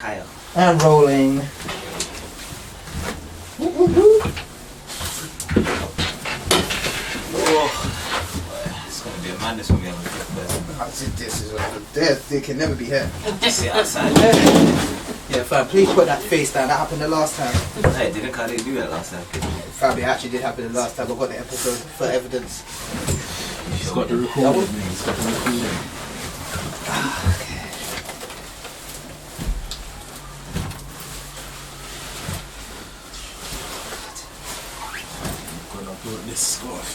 Kyle. And rolling. Oh, it's gonna be a madness when we have a fifth person. They can never be here. Just sit outside. Yeah, fam, please put that face down. That happened the last time. Hey, didn't Kyle do that last time? Fam, it actually did happen the last time. I got the episode for evidence. He's got the recording, man. He's got the recording. I'm gonna put this scarf.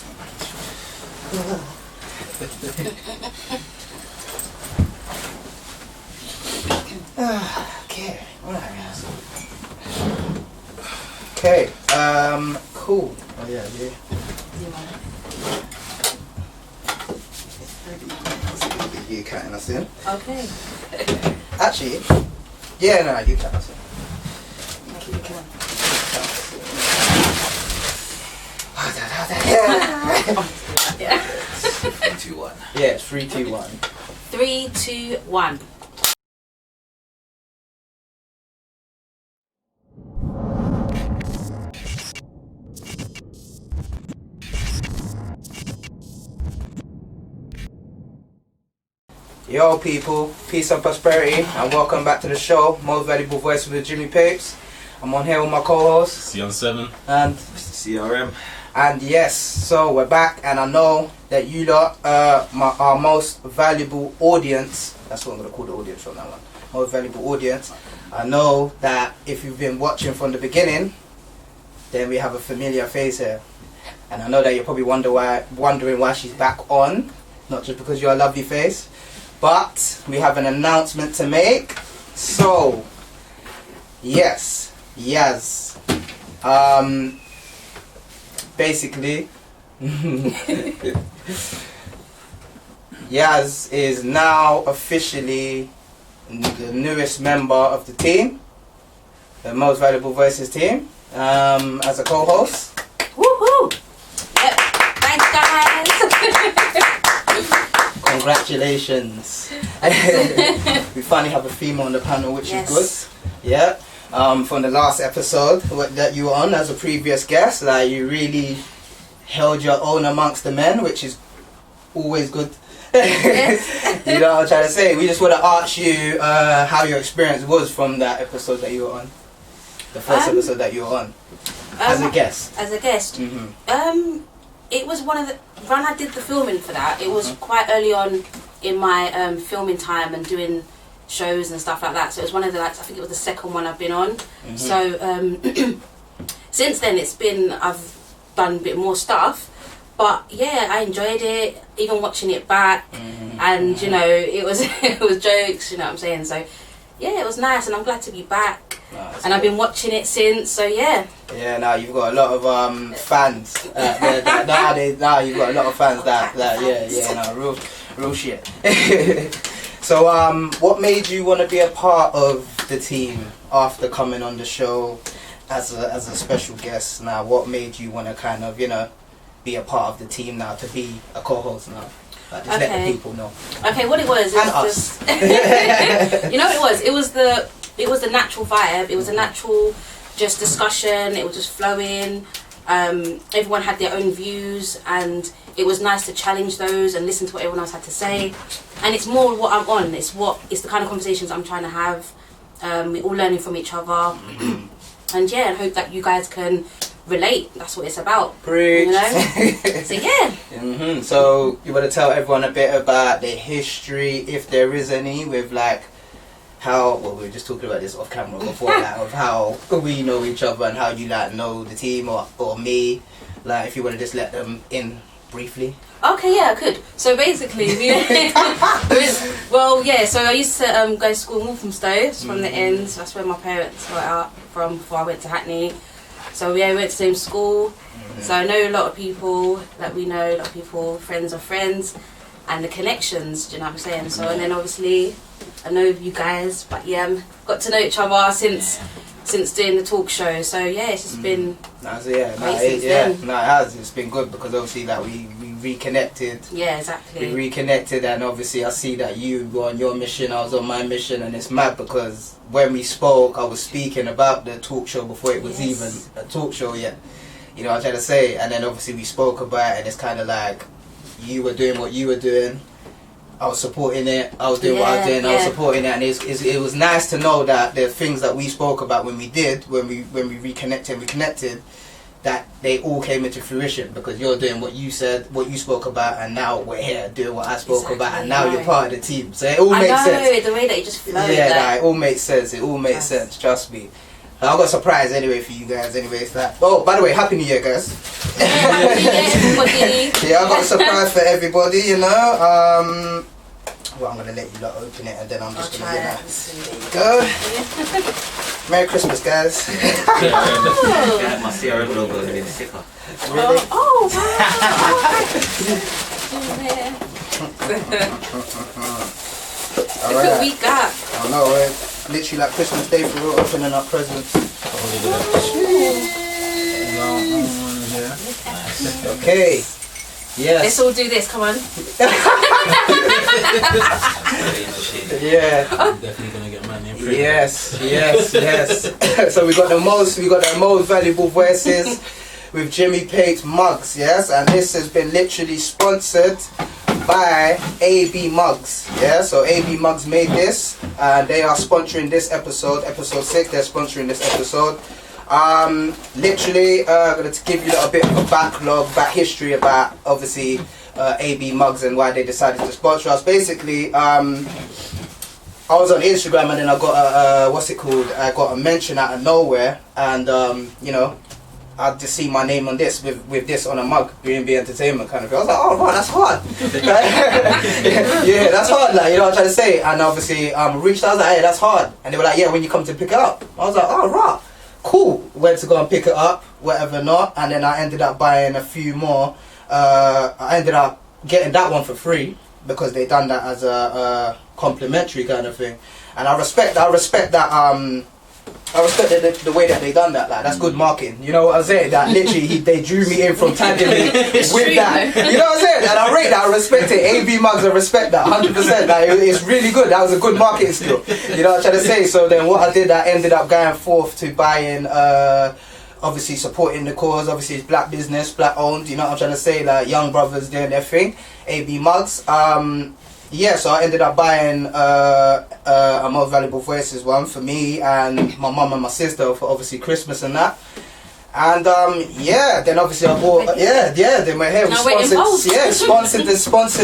Okay, alright. Okay, cool. Oh yeah, yeah. You counting us in? Okay. Actually, yeah, no, you count us in. You can. Yeah. 3, 2, 1. Yeah, it's 3, 2, 1. 3, 2, 1. Yo people, peace and prosperity, and welcome back to the show, Most Valuable Voice with Jimmy Papez. I'm on here with my co-host, C7. and CRM. yes, so we're back, and I know that you lot, our most valuable audience, that's what I'm going to call the audience from now on, most valuable audience. I know that if you've been watching from the beginning, then we have a familiar face here. And I know that you're probably wondering why she's back on, not just because you're a lovely face, but we have an announcement to make. So, yes, basically, Yaz is now officially the newest member of the team, the Most Valuable Voices team, as a co-host. Woohoo! Yep. Thanks, guys. Congratulations. We finally have a female on the panel, which Yes. is good. Yeah. From the last episode that you were on as a previous guest, like you really held your own amongst the men, which is always good. Yes. You know what I'm trying to say? We just want to ask you how your experience was from that episode that you were on. The first episode that you were on. As a guest. As a guest. Mm-hmm. It was one of the... When I did the filming for that, it was quite early on in my filming time and doing shows and stuff like that. So it was one of the, like, I think it was the second one I've been on. Mm-hmm. So since then I've done a bit more stuff. But yeah, I enjoyed it, even watching it back. Mm-hmm. And you know, it was it was jokes, you know what I'm saying? So yeah, it was nice and I'm glad to be back. Nice. And I've been watching it since, so yeah. Yeah, now you've got a lot of fans. Now you've got a lot of fans real shit. So what made you want to be a part of the team after coming on the show as a special guest? Now, what made you want to kind of be a part of the team now, to be a co-host now? Like, just let the people know. Okay, what it was, And us. You know what it was? It was the natural vibe. It was a natural just discussion. It was just flowing. Everyone had their own views, and it was nice to challenge those and listen to what everyone else had to say. And it's more what I'm on. It's the kind of conversations I'm trying to have. We're all learning from each other, and yeah, I hope that you guys can relate. That's what it's about. Preach. You know? So yeah. Mm-hmm. So you want to tell everyone a bit about the history, if there is any, with like how, well, we were just talking about this off camera before, like, of how we know each other and how you like know the team or me. Like, if you want to just let them in briefly. Okay, yeah, I could. So basically, so I used to go to school in Walthamstow, it's from the end. So that's where my parents were out from before I went to Hackney. So yeah, we went to the same school. Mm-hmm. So I know a lot of people that we know, a lot of people, friends of friends, and the connections, do you know what I'm saying? So, and then obviously, I know you guys, but yeah, got to know each other since doing the talk show. So yeah, it's just been it has. It's been good because obviously like we reconnected. Yeah, exactly. We reconnected, and obviously I see that you were on your mission, I was on my mission, and it's mad because when we spoke, I was speaking about the talk show before it was even a talk show yet. You know what I'm trying to say? And then obviously we spoke about it, and it's kind of like you were doing what you were doing, I was supporting it, I was doing what I was doing, I was supporting it, and it was nice to know that the things that we spoke about when we reconnected, that they all came into fruition because you're doing what you said, what you spoke about, and now we're here doing what I spoke about, and now you're part of the team. So it all makes sense. The way that it just flowed. Yeah, like, it all makes sense. It all makes sense. Trust me. I've got a surprise anyway for you guys. Anyway, it's that. Oh, by the way, Happy New Year, guys. Happy New Year, everybody. Yeah, I've got a surprise for everybody. You know. Well, I'm gonna let you lot open it, and then I'm just gonna get that. There you go. Merry Christmas, guys. Yeah, my CRM logo is in the sticker. Really? Oh, wow. Look what we got. I know, right? Literally like Christmas Day for real, opening up presents. Okay. Yes. Let's all do this, come on. Yeah. Definitely gonna get money in Yes. So we got the most valuable voices with Jimmy Pate mugs, yes, and this has been literally sponsored by AB Mugs. Yeah, so AB Mugs made this, and they are sponsoring this episode 6. They're sponsoring this episode. Literally gonna give you a bit of a back history about obviously AB Mugs and why they decided to sponsor us. Basically, I was on Instagram, and then I got I got a mention out of nowhere, and you know, I just see my name on this with this on a mug, BreadNB Entertainment kind of thing. I was like, oh right, that's hard. Yeah, that's hard, like, you know what I'm trying to say. And obviously reached out, I was like, hey, that's hard. And they were like, yeah, when you come to pick it up. I was like, oh right, cool. Went to go and pick it up, whatever not, and then I ended up buying a few more. I ended up getting that one for free because they done that as a complimentary kind of thing, and I respect that. I respect the way that they done that. Like, that's good marketing. You know what I'm saying? That literally they drew me in from tagging me with that. You know what I'm saying? And I rate that. I respect it. AB Mugs, I respect that 100%. Like, it's really good. That was a good marketing skill. You know what I'm trying to say? So then what I did, I ended up going forth to buying. Obviously supporting the cause. Obviously it's black business, black owned. You know what I'm trying to say? Like, young brothers doing their thing. AB Mugs. Yeah, so I ended up buying a More Valuable Voices one for me and my mum and my sister for obviously Christmas and that. And yeah, then obviously I bought then my hair was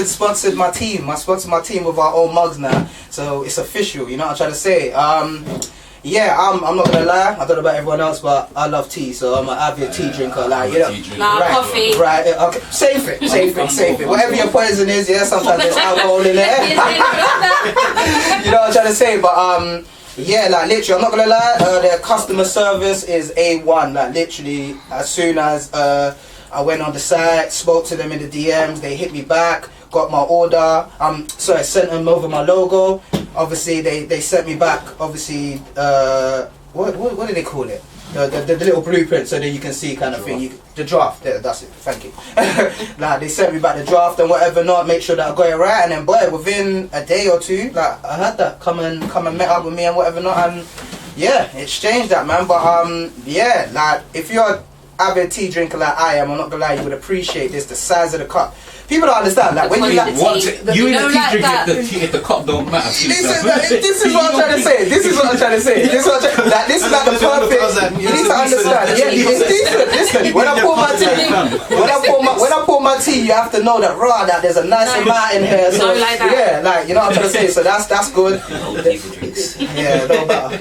sponsored my team. I sponsored my team with our own mugs now, so it's official. You know what I'm trying to say? Yeah, I'm not gonna lie. I don't know about everyone else, but I love tea, so I'm an avid tea drinker. Like, you know, coffee. Right? Okay. Safe it. Whatever your poison is, yeah. Sometimes there's alcohol in there. You know what I'm trying to say? But yeah, like literally, I'm not gonna lie. Their customer service is A1. Like literally, as soon as I went on the site, spoke to them in the DMs, they hit me back, got my order. So I sent them over my logo. Obviously, they sent me back. Obviously, what do they call it? The little blueprint, so that you can see kind of thing. The draft. There, that's it. Thank you. Like, they sent me back the draft and whatever not. Make sure that I got it right, and then boy, within a day or two, like I had that come and met up with me and whatever not, and yeah, exchanged that, man. But yeah, like if you're an avid tea drinker like I am, I'm not gonna lie, you would appreciate this. The size of the cup. People don't understand. Like when you like you in a tea drinker, if the cup don't matter. This is what I'm trying to say. This is like the perfect. You need to understand. Yeah, it's decent. Listen, when I pour my tea, you have to know that that there's a nice amount in here. So yeah, like, you know what I'm trying to say. So that's good. Yeah, no matter.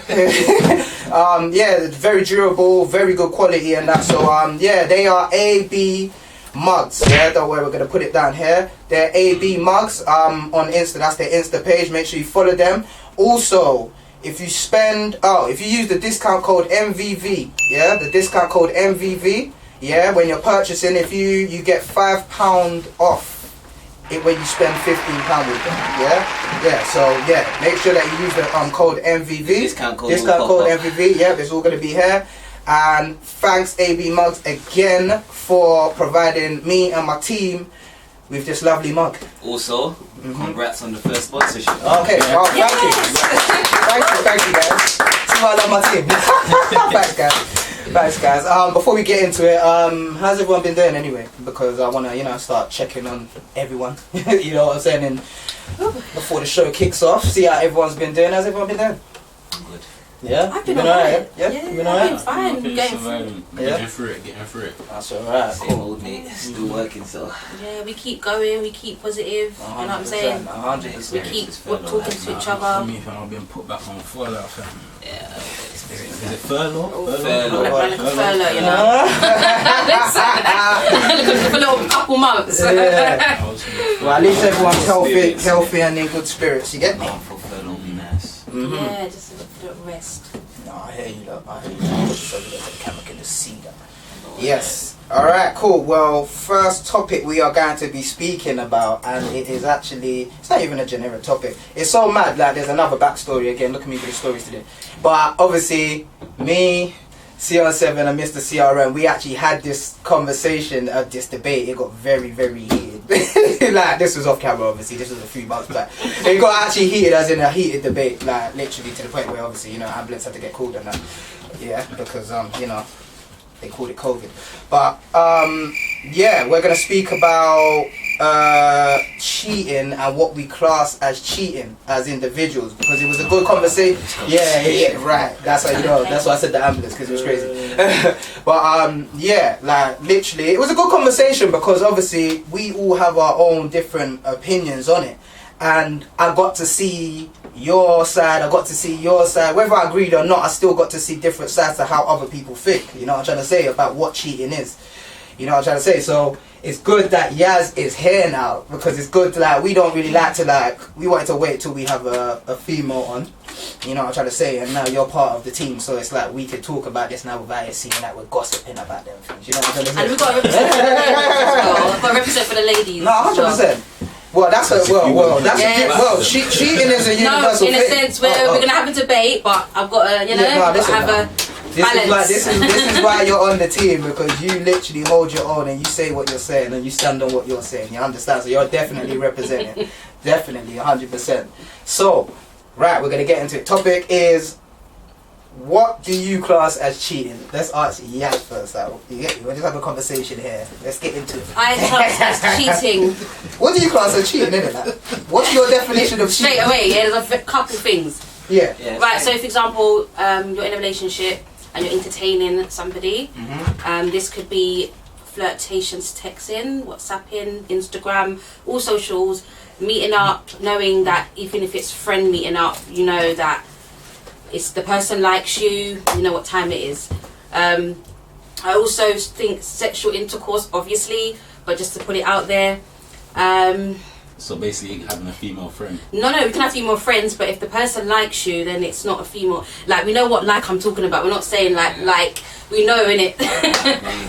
Yeah, it's very durable, very good quality, and that. So yeah, they are AB Mugs. Yeah, don't worry, we're gonna put it down here. They're AB Mugs on Insta. That's their Insta page. Make sure you follow them. Also, if you use the discount code MVV, yeah, the discount code MVV, yeah, when you're purchasing, if you get £5 off it when you spend £15 with them. Yeah. So yeah, make sure that you use the code MVV. Discount code MVV. Yeah, it's all gonna be here. And thanks AB Mugs again for providing me and my team with this lovely mug. Also, congrats on the first sponsorship. Okay, well, thank you. Thank you guys. See why I love my team. Thanks guys. Before we get into it, how's everyone been doing anyway? Because I want to, start checking on everyone. You know what I'm saying? And before the show kicks off, see how everyone's been doing. How's everyone been doing? I'm good. Yeah? I've been alright. Yeah, You been I've alright? been fine. Okay, Getting surviving. through. Getting through it. That's alright. Same Cool. old mate, still working, so. Yeah, we keep going, we keep positive, you know what I'm saying? 100%. We keep talking to each For other. me, fam, I've been put back on furlough, fam. Yeah, experience. Is it furlough? Furlough. Like a furlough, you know? For a little couple months. Yeah. I was Well, at least everyone's Experience. healthy and in good spirits. You get me? For furlough would be nice. Yeah, just a little rest. No, I hear you, look. I hear you. Just over there so the camera can just see that. Yes. Alright, cool. Well, first topic we are going to be speaking about, and it is actually, it's not even a generic topic. It's so mad, like there's another backstory again. Look at me for the stories today. But obviously, me, CR7 and Mr. CRM, we actually had this conversation, this debate. It got very, very heated. Like, this was off camera, obviously. This was a few months back. It got actually heated, as in a heated debate, like literally to the point where obviously, ambulance had to get called and that. Yeah, because, they called it COVID. But yeah, we're gonna speak about cheating and what we class as cheating as individuals, because it was a good conversation. Yeah, right. That's how you know. That's why I said the ambulance, because it was crazy. But yeah, like literally, it was a good conversation because obviously we all have our own different opinions on it, and I got to see your side, I got to see your side. Whether I agreed or not, I still got to see different sides to how other people think. You know what I'm trying to say about what cheating is. You know what I'm trying to say? So it's good that Yaz is here now, because it's good to, like, we don't really like to, like, we wanted to wait till we have a female on. You know what I'm trying to say? And now you're part of the team, so it's like we could talk about this now without it seeming like we're gossiping about them things. You know what I'm trying to say? And we've got to represent for the ladies as well. We've got to represent for the ladies. No, 100%. Well, that's a cheating is a universal in a thing. sense, we're gonna have a debate, but I've got to, have a balance. This is why you're on the team, because you literally hold your own and you say what you're saying and you stand on what you're saying. You understand? So you're definitely representing, definitely 100%. So, right, we're gonna get into it. Topic is, what do you class as cheating? Let's ask Yaz first. You get me? We'll just have a conversation here. Let's get into it. I class as cheating. What do you class as cheating, innit? Like, what's your definition of cheating? Straight away, yeah, there's a couple things. Yeah. Right, so for example, you're in a relationship and you're entertaining somebody. This could be flirtations, texting, WhatsApping, Instagram, all socials, meeting up, knowing that even if it's friend meeting up, you know that it's the person likes you know what time it is. I also think sexual intercourse, obviously, but just to put it out there. So basically having a female friend. No, we can have female friends, but if the person likes you, then it's not a female. Like, we know what like I'm talking about. We're not saying like we know, innit?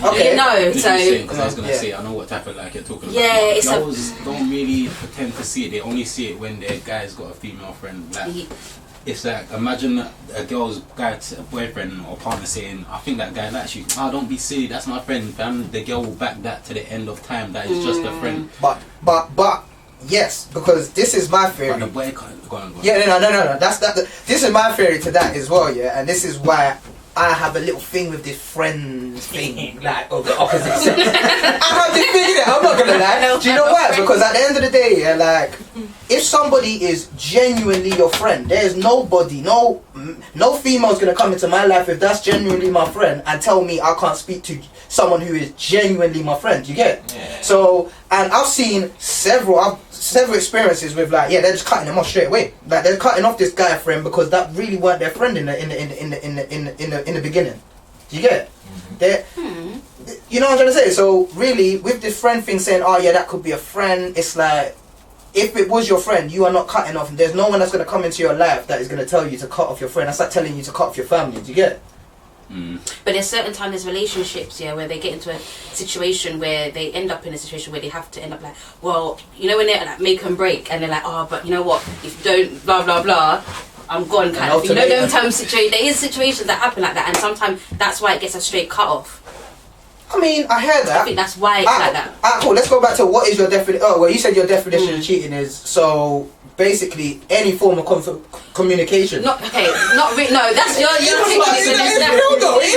Okay. You know, so. Because I was going to say, I know what type of like you're talking about. Yeah, it's girls don't really pretend to see it. They only see it when their guy's got a female friend. Like, it's like, imagine a girl's boyfriend or partner saying, I think that guy likes you. Oh, don't be silly, that's my friend, fam. The girl will back that to the end of time, that is just a friend. But yes, because this is my theory. But the boy can't go on. Yeah, no. This is my theory to that as well, yeah, and this is why I have a little thing with this friend thing, like, of the opposite sex. I have this thing in it, I'm not gonna lie. Do you know why? Because at the end of the day, yeah, like, if somebody is genuinely your friend, there's nobody, no female's gonna come into my life if that's genuinely my friend and tell me I can't speak to someone who is genuinely my friend. You get it? Yeah. So, and I've seen several experiences with, like, yeah, they're just cutting them off straight away. Like, they're cutting off this guy friend because that really weren't their friend in the beginning. Do you get it? You know what I'm trying to say? So really, with this friend thing saying, oh yeah, that could be a friend, it's like, if it was your friend, you are not cutting off. There's no one that's going to come into your life that is going to tell you to cut off your friend. That's like telling you to cut off your family. Do you get it? But there's certain times, there's relationships, yeah, where they get into a situation where they end up in a situation where they have to end up like, well, you know, when they're like make and break, and they're like, oh, but you know what, if you don't blah blah blah, I'm gone, kind of. You know, them time situation. There is situations that happen like that, and sometimes that's why it gets a straight cut off. I mean, I hear that. I think that's why it's like that. Cool. Let's go back to what is your definition. Oh, well, you said your definition of cheating is so basically any form of communication. No, that's your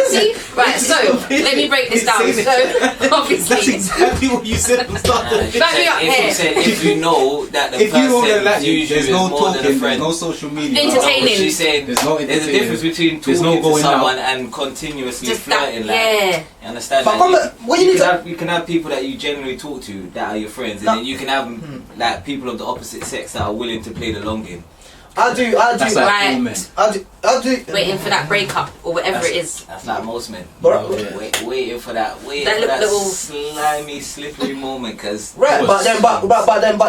See? Right, so let me break this down. So obviously That's exactly what you said at the start of the If you know that the person views you there's as no more talking, than a there's friend. no social media. Entertaining. She's saying There's no there's a entertaining. difference between There's no talking to going out. someone and continuously Just that, flirting. yeah. You understand? But Like, what you need to. you can have people that you genuinely talk to that are your friends, and then you can have like people of the opposite sex that are willing to play the long game. I do. That's like Right. all men. I do. Waiting for that breakup or whatever it is. That's like most men. But- Waiting for that little slimy, slippery moment, because Right, but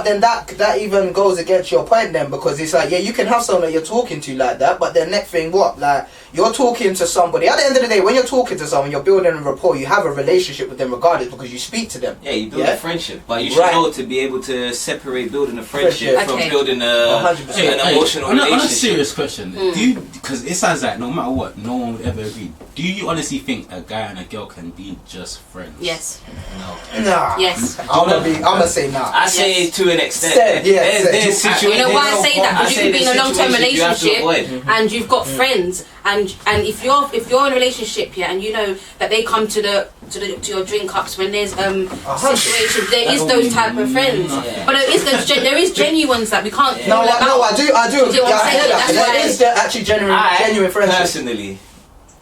then that even goes against your point then, because it's like, yeah, you can have someone that you're talking to like that, but then next thing what, like you're talking to somebody. At the end of the day, when you're talking to someone, you're building a rapport. You have a relationship with them regardless, because you speak to them. yeah, you build a friendship, but you should Right. know to be able to separate building a friendship Friendship. from Okay. building 100%. an emotional on a relationship. serious question, do you? Because it sounds like no matter what, no one would ever agree. Do you honestly think a guy and a girl can be just friends? Yes. No. Nah. Yes. I'm gonna say nah. I say Yes. to an extent. Said, yeah, said. There's situations. You know why I say that? Because you can be in a long-term you have to avoid. relationship and you've got friends, and if you're in a relationship, yeah, and you know that they come to your drink ups when there's situations, there is those type of friends, Yeah. but there is genuine ones that we can't. No, rule about. I do. You know what Yeah, I'm I hear saying? that. That's why- There is actually genuine friendship. personally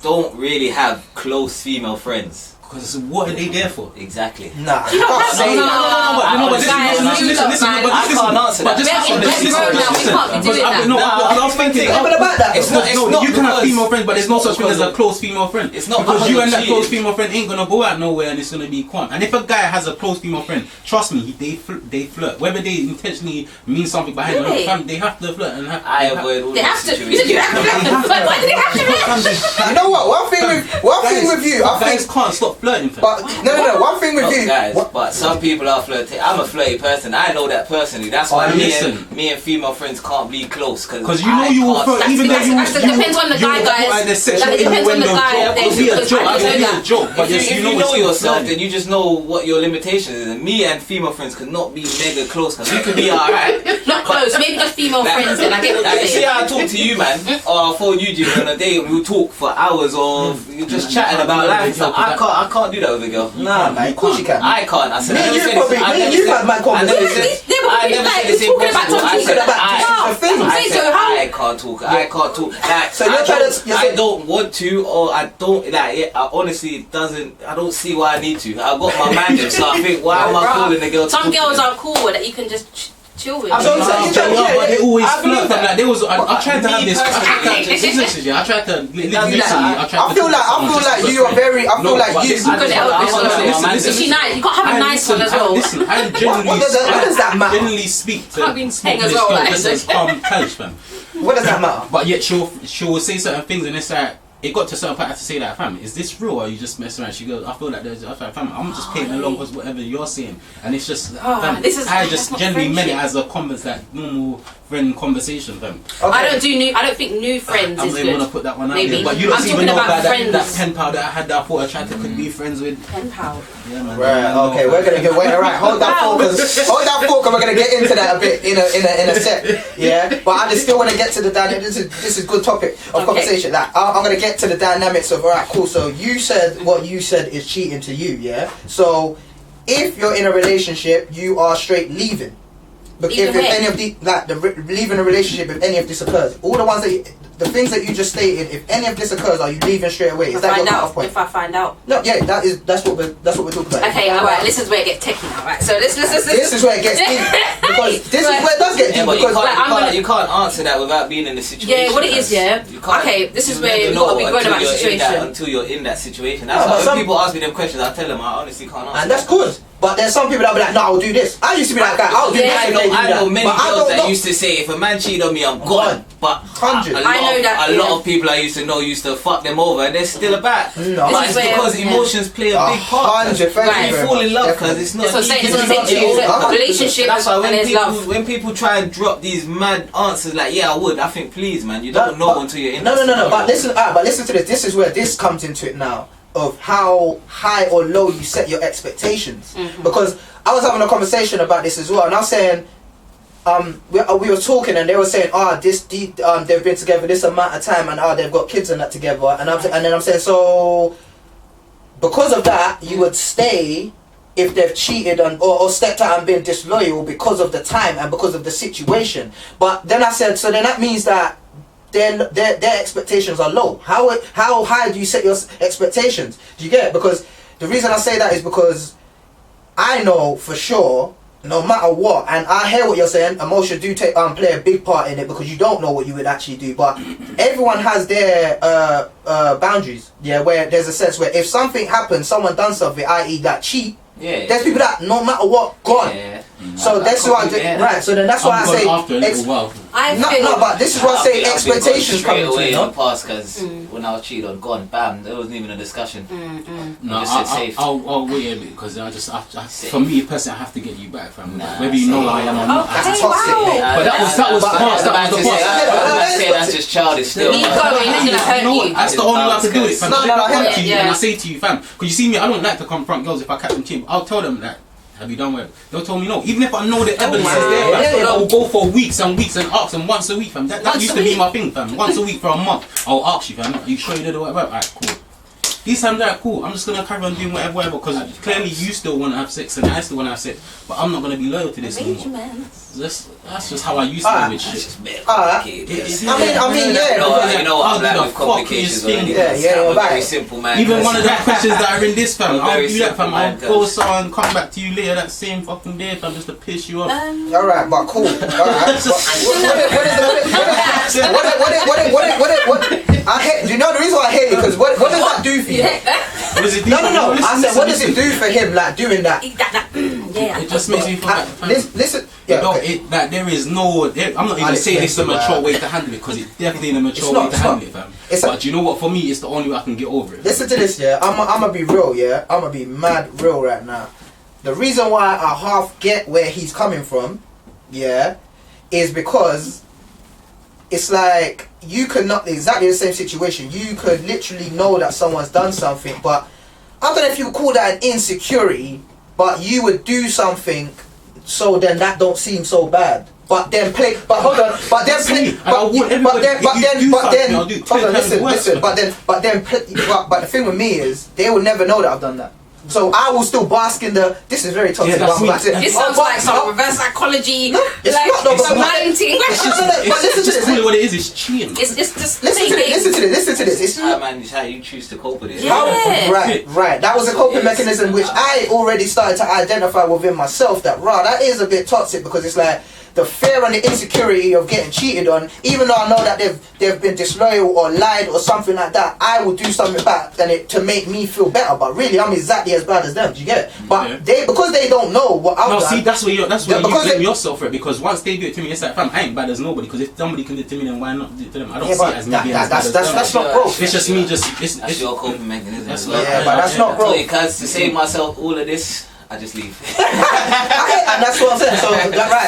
don't really have close female friends. Because what are they there for? Exactly. Nah, You don't can't have say to. that. No, but listen, Guys, listen, you listen, lot, listen, man. but I listen, can't answer but that. just We're in listen, this world now, we listen, can't be doing because that. No, Nah, I was thinking. Yeah, but about that, It's not. It's No, not you can have because- female friends, but there's no such thing as a because- close female friend. It's not because because you of and that cheating. close female friend ain't gonna go out nowhere and it's gonna be calm. And if a guy has a close female friend, trust me, they flirt. Whether they intentionally mean something behind Really? it, they have to flirt and have. I avoid all They those have to. situations. They have to. But why do they have to? You know what? One thing with you, I guys think. can't stop flirting. Fam. But no. One thing with Not you. guys, what- but some people are flirty. I'm a flirty person. I know that personally. That's why listen. me and female friends can't be close. Because you know you will flirt, even though you depends on the guy, guys. The sexual Like, it depends on the innuendo guy. joke. It'll be a Because joke. I It'll know be a that. joke. But If you know it's yourself, flirting. then you just know what your limitations is. And me and female friends could not be mega close because we could be alright. Not close, maybe just female friends. Then I get what Like, you're see saying. how I talk to you, man, or I phone you, Jimmy, on a day and we'll talk for hours or you're just chatting about life. So I can't do that with a girl. Nah, man. Of course you can. I can't. I said, Me I and never you said probably- this- I me and never you said- had my I never conversation. said- Yeah, but I never like, said the same talking about possible. I talking said about I- different things. I So said how- I can't talk. I can't talk. Like, So you're I trying don't- to- you're I saying- don't want to, or I don't like it. I honestly it doesn't. I don't see why I need to. I've got my man in, so I think why am I calling the girl? to Some talk to girls them? are cool that you can just chill with. I'm sorry, But yeah, they always I believe flirt. that. Like, there was, I tried to have this. I tried to you are very. I feel like you. Couldn't help it. Listen, Is she nice? You can't have a nice one as well. Listen, I What does that matter? generally speak to Can't be saying as this well, girl like- just as college fam. What does that matter? But yet she will say certain things and it's like it got to a certain point I had to say that, fam, is this real or are you just messing around? She goes, I feel like there's, I was like, fam, I'm just playing along with whatever you're saying, and it's just, fam, this is- I that's just not generally meant it friendship. as a like normal friend conversation, fam. I don't think new friends I is don't want to good. put that one out Maybe. there, but you don't I'm even talking know about about that friends. pen pal that I had that I thought I tried to could be friends with. Pen pal. Yeah, man. Right. Okay. We're gonna get. Wait. All right. Hold that thought. Hold that thought. 'Cause we're gonna get into that a bit in a sec. Yeah. But I just still want to get to the dynamic. This is good topic of conversation. Like I'm gonna get to the dynamics of. All right. Cool. So you said what you said is cheating to you. Yeah. So if you're in a relationship, you are straight leaving. But if any of leaving a relationship, if any of this occurs, all the ones that the things that you just stated, if any of this occurs, are you leaving straight away? Is that your cut-off point? If I find out. No, yeah, that's what we're talking about. Okay, alright, this is where it gets techie now, right? So this This is where it gets deep because this is where it does get Yeah, deep but you because can't, you can't answer that without being in the situation. Yeah, what it is, yeah. You can't- Okay, this is you where never you've got to know be grown about the until you're in that- situation. Until you're in that situation. No, That's but why some- when people ask me them questions, I tell them I honestly can't answer. and that's good. But there's some people that be like, no, I'll do this. I used to be like that. I'll do this. I and they do know that. many But I girls don't that know. used to say if a man cheated on me, I'm gone. But 100. a I know lot, that, a lot yeah. of people I used to know used to fuck them over, and they're still about. No. But This it's is where- because yeah. emotions play a big part. 100. Thank Right. you You very fall much. in love because Definitely. it's not. That's what I'm saying. easy It's to not get over. a relationship That's why and there's love. when people try and drop these mad answers like yeah I would, I think please man, you don't know until you're in. No. that But scenario. listen to this. This is where this comes into it now. of how high or low you set your expectations. Because I was having a conversation about this as well, and I was saying, we were talking, and they were saying, they've been together this amount of time, and they've got kids and that together, and then I'm saying, so because of that, you would stay if they've cheated or stepped out and been disloyal because of the time and because of the situation. But then I said, so then that means that their expectations are low. How high do you set your expectations? Do you get it? Because the reason I say that is because I know for sure, no matter what, and I hear what you're saying, emotion do play a big part in it, because you don't know what you would actually do, but everyone has their boundaries, where there's a sense where if something happens, someone done something, i.e. that cheat, there's people that no matter what, gone. So that's why right. So then that's why I say after a little while. but this is why I say expectations come into away it. in the past, because when I was cheated on, gone, bam, there wasn't even a discussion. No, just said safe. I'll wait a bit, because for me personally, I have to get you back, fam. Whether you know I am or not. That's toxic. But that was past. That was the past. That's just childish still. Keep going, it's gonna hurt you. That's the only way I can do it, fam. No, And I say to you, fam, because you see me, I don't like to confront girls if I catch them cheating. I'll tell them that. Have you done well? They'll tell me no. Even if I know the evidence is there, I will go for weeks and weeks and ask them once a week, fam. That used to be my thing, fam. Once a week for a month, I'll ask you, fam. Are you sure you did it? Whatever. Alright, cool. These times, alright, cool. I'm just gonna carry on doing whatever, because clearly you still want to have sex and I still want to have sex, but I'm not gonna be loyal to this anymore. That's just how I used to do with shit. I mean, yeah. You know what? I'm like with complications already. I'm a very simple man. Even one of the questions that are in this, fam, I'll very do that, fam. simple I'll man, call someone, come back to you later that same fucking day, fam, just to piss you off. Alright, but cool. Alright. I hate. Do you know the reason why I hate it? Because what does that do for you? What does it do? No. I said, what does it do for him? Like doing that. It just makes me feel like, fam, Listen. that there is no. I'm not even saying it's a mature way to handle it, because it's definitely a mature way to handle it, fam. But do you know what? For me, it's the only way I can get over it. Listen to this, yeah. I'm gonna be real, yeah. I'm gonna be mad real right now. The reason why I half get where he's coming from, yeah, is because it's like you could not exactly the same situation. You could literally know that someone's done something, but I don't know if you would call that an insecurity, but you would do something so then that don't seem so bad. But then play. But hold on. But then play. But the thing with me is they will never know that I've done that. So I will still bask in the. This is very toxic. This sounds like some reverse psychology. No, it's like not. some mind thing. It's just really what it is. It's cheating. It's just listen to this. It's man, it's how you choose to cope with it. Right. That was a coping mechanism which I already started to identify within myself. That is a bit toxic, because it's like the fear and the insecurity of getting cheated on. Even though I know that they've been disloyal or lied or something like that, I will do something back to make me feel better. But really, I'm exactly as bad as them. Do you get it? But because they don't know what I've done. No, see, that's where you blame yourself for it, because once they do it to me, it's like, fam, I ain't bad as nobody, because if somebody can do it to me, then why not do it to them? I don't see it as me being as bad as them. That's not growth. It's just me That's your coping mechanism. But that's not growth. Because to save myself all of this, I just leave. And that's what I'm saying.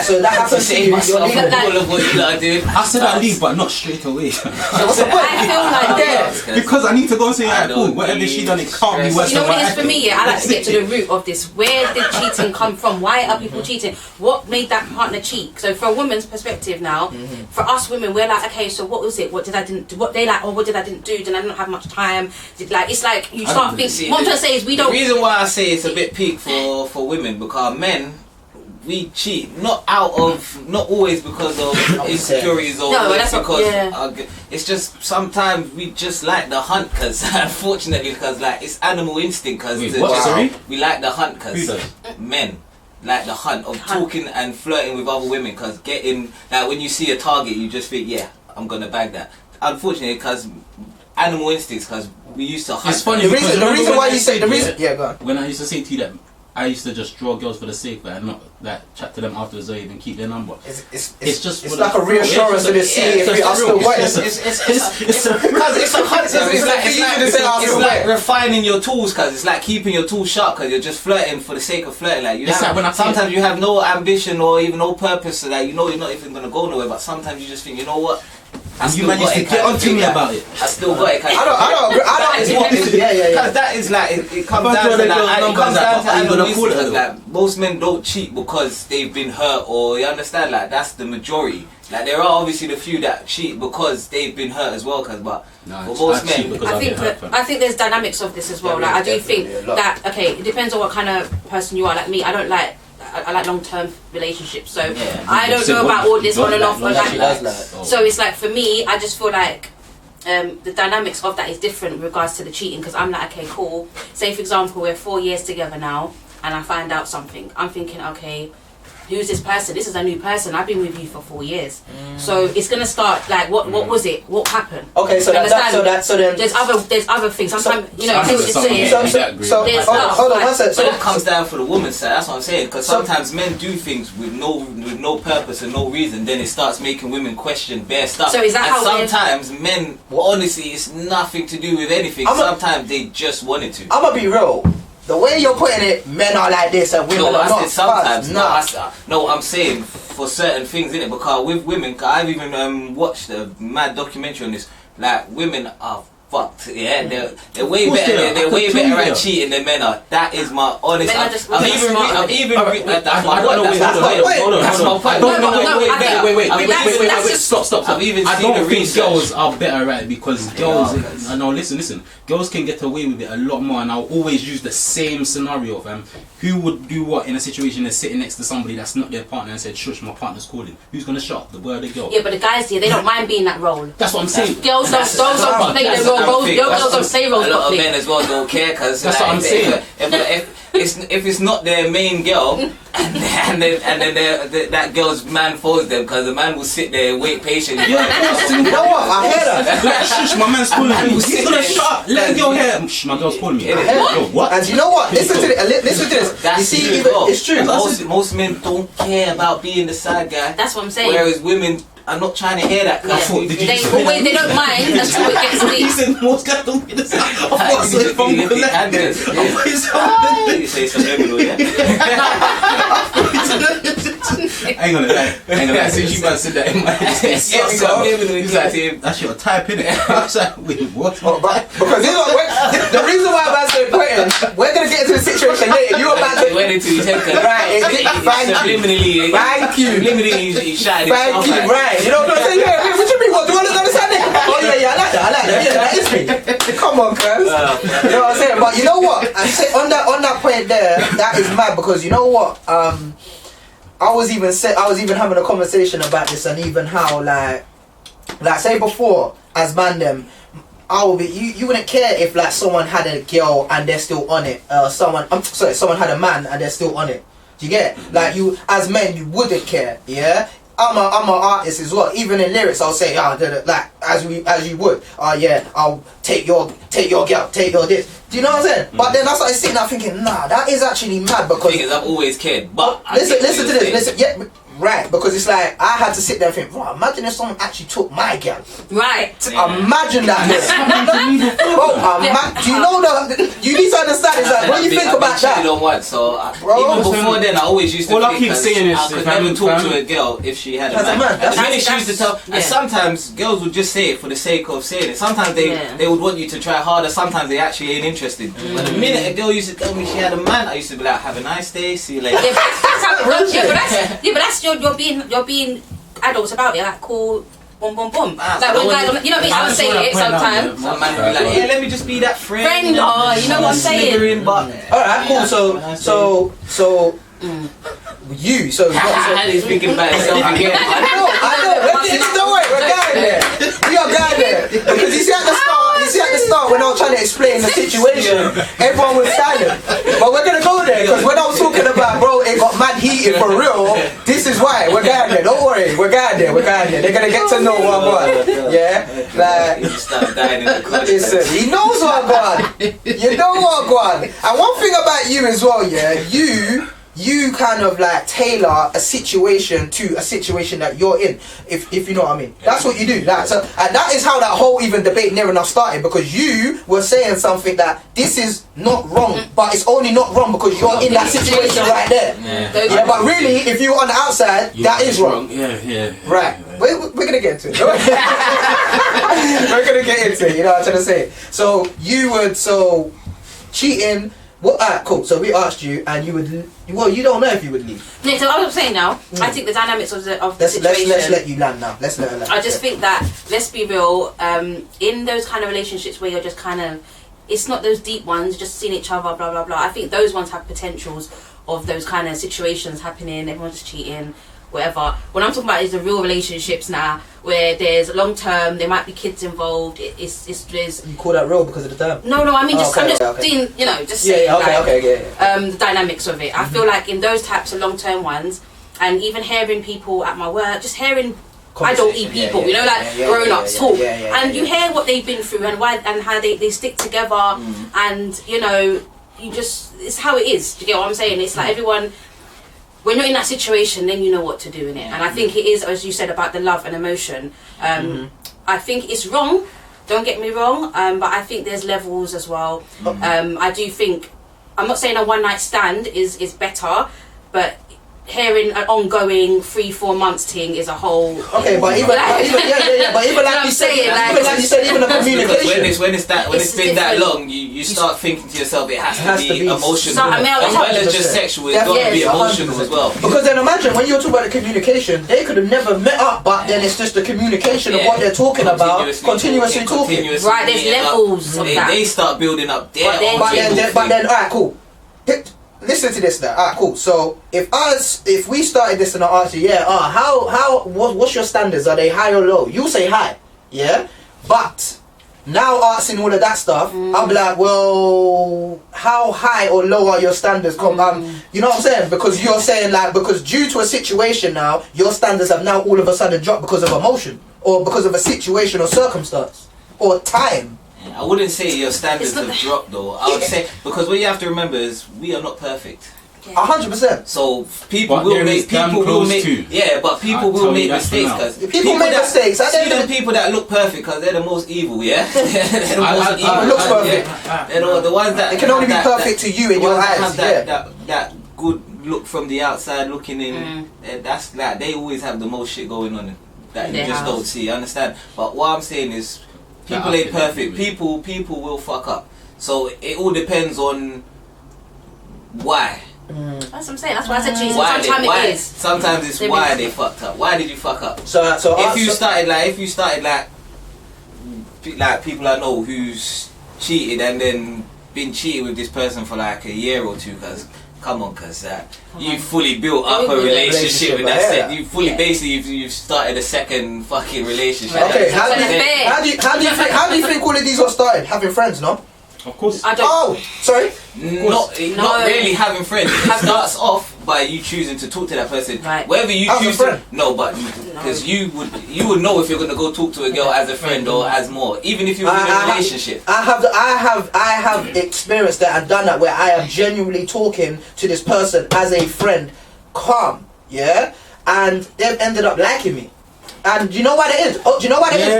So that happens to you. You're leaving. All of what you lot are doing. I said I leave, but not straight away. So what's the point? I feel like Because I need to go and say, alright, cool, whatever she done, it can't be worse you know than what what it is for me, I like to get to the root of this. Where did cheating come from? Why are people cheating? What made that partner cheat? So from a woman's perspective now, for us women, we're like, okay, so what was it? What did I didn't do? What they like, or what did I didn't do? Did I not have much time? It's like you start thinking. What I'm trying to say is we don't. The reason why I say it's a bit peak for women, because men, we cheat not always because of insecurities or it's just sometimes we just like the hunt, because unfortunately, because like it's animal instinct, because we like the hunt, because men like the hunt of talking and flirting with other women, because getting like when you see a target you just think, yeah, I'm gonna bag that. Unfortunately, because animal instincts, because we used to hunt. It's funny, the reason why you say go on. When I used to say to you that I used to just draw girls for the sake of it and not chat to them afterwards or even keep their number. It's just like a reassurance to see if we are still wet. It's like refining your tools, because it's like keeping your tools sharp, because you're just flirting for the sake of flirting. Like sometimes you have no ambition or even no purpose, so that you know you're not even gonna go nowhere. But sometimes you just think, you know what, You managed to get on to me about it. I still got it. I don't. Because that is like it comes down to that. It comes down to analysis. Like most men don't cheat because they've been hurt, or you understand. Like that's the majority. Like there are obviously the few that cheat because they've been hurt as well. For most men, I think there's dynamics of this as well. Like I do think that it depends on what kind of person you are. Like me, I like long-term relationships, so I don't know about all this on and off. So it's like for me, I just feel like the dynamics of that is different with regards to the cheating, because I'm like, okay, cool. Say for example, we're 4 years together now, and I find out something. I'm thinking, okay, who's this person? This is a new person. I've been with you for 4 years, so it's gonna start like, what was it? What happened? Okay, so then there's other things. Sometimes hold on one second. So it comes down for the woman's side. That's what I'm saying. Because sometimes men do things with no purpose and no reason. Then it starts making women question bare stuff. So is that how sometimes men? Well, honestly, it's nothing to do with anything. Sometimes they just wanted to. I'm gonna be real. The way you're putting it, men are like this and women are not. Sometimes. No, I'm saying for certain things, innit? Because with women, I've even watched a mad documentary on this. Like, women are fucked. Yeah, they're way better. They're way better at cheating than men are. That is my honest. That's my point. Stop. I don't think girls are better at it, because girls. No, listen. Girls can get away with it a lot more, and I'll always use the same scenario of who would do what in a situation that's sitting next to somebody that's not their partner and said, "Shush, my partner's calling." Who's gonna shut the boy or the girl? Yeah, but the guys here, they don't mind being that role. That's what I'm saying. Girls don't play their role. Girls don't play roles. A lot of men as well don't care, because that's what I'm saying. If it's not their main girl, and then that girl's man phones them, because the man will sit there and wait patiently. You know what? I hear that. Like, shush, my man's calling me. He's gonna shut up. Let the girl hear. Shh, my girl's calling me. What? And you know what? Listen to this. That's you see, it's true. Most men don't care about being the side guy. That's what I'm saying. Whereas women, I'm not trying to hear that. They don't mind until it gets deep. He said most guys don't get the side. Of course, if I'm collected. You say subliminal, yeah? Hang on a minute. Since you man said that in my head. He's like, that's your type, innit? I was like, wait, what? Because the reason why I'm saying pointing, we're going to get into the situation later. You about to... Went into his head. Right, subliminally. Thank you. Subliminally, he shot it. Thank you, right. You know what I'm saying? Yeah, what you mean? What? Do you want to understand it? Oh, yeah, I like that. Yeah, that is me. Come on, cuz. You know what I'm saying? But you know what? I say on that point there, that is mad, because you know what? I was even having a conversation about this, and even how like say before, as man them, I would be you wouldn't care if like someone had a girl and they're still on it. Someone had a man and they're still on it. Do you get it? Like you as men, you wouldn't care. Yeah. I'm an artist as well. Even in lyrics, I'll say, like as you would. Yeah, I'll take your girl, take your this. Do you know what I'm saying? But then I started sitting there thinking, nah, that is actually mad, because the thing is, I've always cared. But listen to this. Listen, yeah, right. Because it's like I had to sit there and think, right, imagine if someone actually took my girl. Right. Imagine that. Do you know you need to understand is like when you think about that. Don't want, so even before then, I always used to. All I keep saying is, I could never talk to a girl if she had a man. That's she used to tell. And sometimes girls would just say it for the sake of saying it. Sometimes they would want you to try harder. Sometimes they actually ain't interested. But the minute a girl used to tell me she had a man, I used to be like, have a nice day, see you later. Yeah, but that's how it goes. Yeah, but that's you're being adults about it. Like, cool. Boom, boom, boom. Like when guys, you know what I mean? I would say it sometimes. Some man would be like, yeah, let me just be that friend. You know what I'm saying? Alright, cool. So you. So he's thinking about himself again. I know. Don't worry, we're going there. We are going there. Because you see at the start when I was trying to explain the situation, everyone was silent. But we're gonna go there, because when I was talking about, bro, it got mad heated for real. This is why we're going there. Don't worry, we're going there. They're gonna get to know what I'm on. Yeah, like he started dying in the corner. Listen, he knows what I'm on. You know what I'm on. And one thing about you as well, yeah, you kind of like tailor a situation to a situation that you're in, if you know what I mean. That's what you do. Like, so, and that is how that whole even debate near enough started, because you were saying something that this is not wrong, but it's only not wrong because you're in that situation right there. Yeah, but really, if you're on the outside, that is wrong. Yeah. Right. we're gonna get into it. We're gonna get into it. You know what I'm trying to say? So cheating. Well, alright, cool. So we asked you, and you would. Well, you don't know if you would leave. Yeah, so what I'm saying now, I think the dynamics of the situation. Let's let you land now. Let's let her land. I just think that, let's be real, in those kind of relationships where you're just kind of, it's not those deep ones, just seeing each other, blah blah blah. I think those ones have potentials of those kind of situations happening. Everyone's just cheating, whatever. What I'm talking about is the real relationships now, where there's long term, there might be kids involved. There's. You call that real because of the term? No, I mean, I'm just seeing, just saying, the dynamics of it. I feel like in those types of long term ones, and even hearing people at my work, just hearing adult-y people, grown ups talk, and you hear what they've been through and why and how they stick together, and you just, it's how it is. Do you get what I'm saying? It's like everyone. When you're in that situation, then you know what to do in it. And I think it is, as you said, about the love and emotion. I think it's wrong, don't get me wrong, but I think there's levels as well. I do think, I'm not saying a one night stand is better, but hearing an ongoing 3-4 months thing is a whole. Okay, but even like you said, even a communication. When it's been that long, you start thinking to yourself, it has to be emotional, as well as just sexual. It's got to be emotional as well. Because then imagine when you're talking about the communication, they could have never met up, but then it's just the communication of what they're talking about, continuously talking. Right, there's levels of that. They start building up their own. But then, alright, cool. Listen to this now. Alright, cool. So if we started this and I asked you, what's your standards? Are they high or low? You say high, yeah. But now asking all of that stuff, I'll be like, well, how high or low are your standards? You know what I'm saying? Because you're saying because due to a situation now, your standards have now all of a sudden dropped because of emotion or because of a situation or circumstance or time. I wouldn't say your standards have dropped though. I would say, because what you have to remember is we are not perfect. 100%. So people will make but people will make mistakes because people make mistakes. See them people that look perfect because they're the most evil, yeah. They're the most evil. Looks perfect. They're the ones that it can only be perfect to you in your eyes. That good look from the outside looking in. That's like they always have the most shit going on that you just don't see. Understand? But what I'm saying is. People ain't perfect. People will fuck up. So it all depends on why. That's what I'm saying. That's why I said to you. Sometimes it is. Sometimes it's why they fucked up. Why did you fuck up? So if you started like people I know who's cheated and then been cheated with this person for like a year or two, because come on, cause you fully built up a relationship with that set. You fully basically you've started a second fucking relationship. Okay, how do you think all of these got started? Having friends, no? Of course. I don't. Oh, sorry. Not really having friends. It starts off by you choosing to talk to that person. Right. Whether you choose to, because you would know if you're gonna go talk to a girl as a friend or as more, even if you're in a relationship. I have experienced that and done that where I am genuinely talking to this person as a friend, calm, yeah, and they've ended up liking me. And do you know what it is? Oh, do you know what it is? You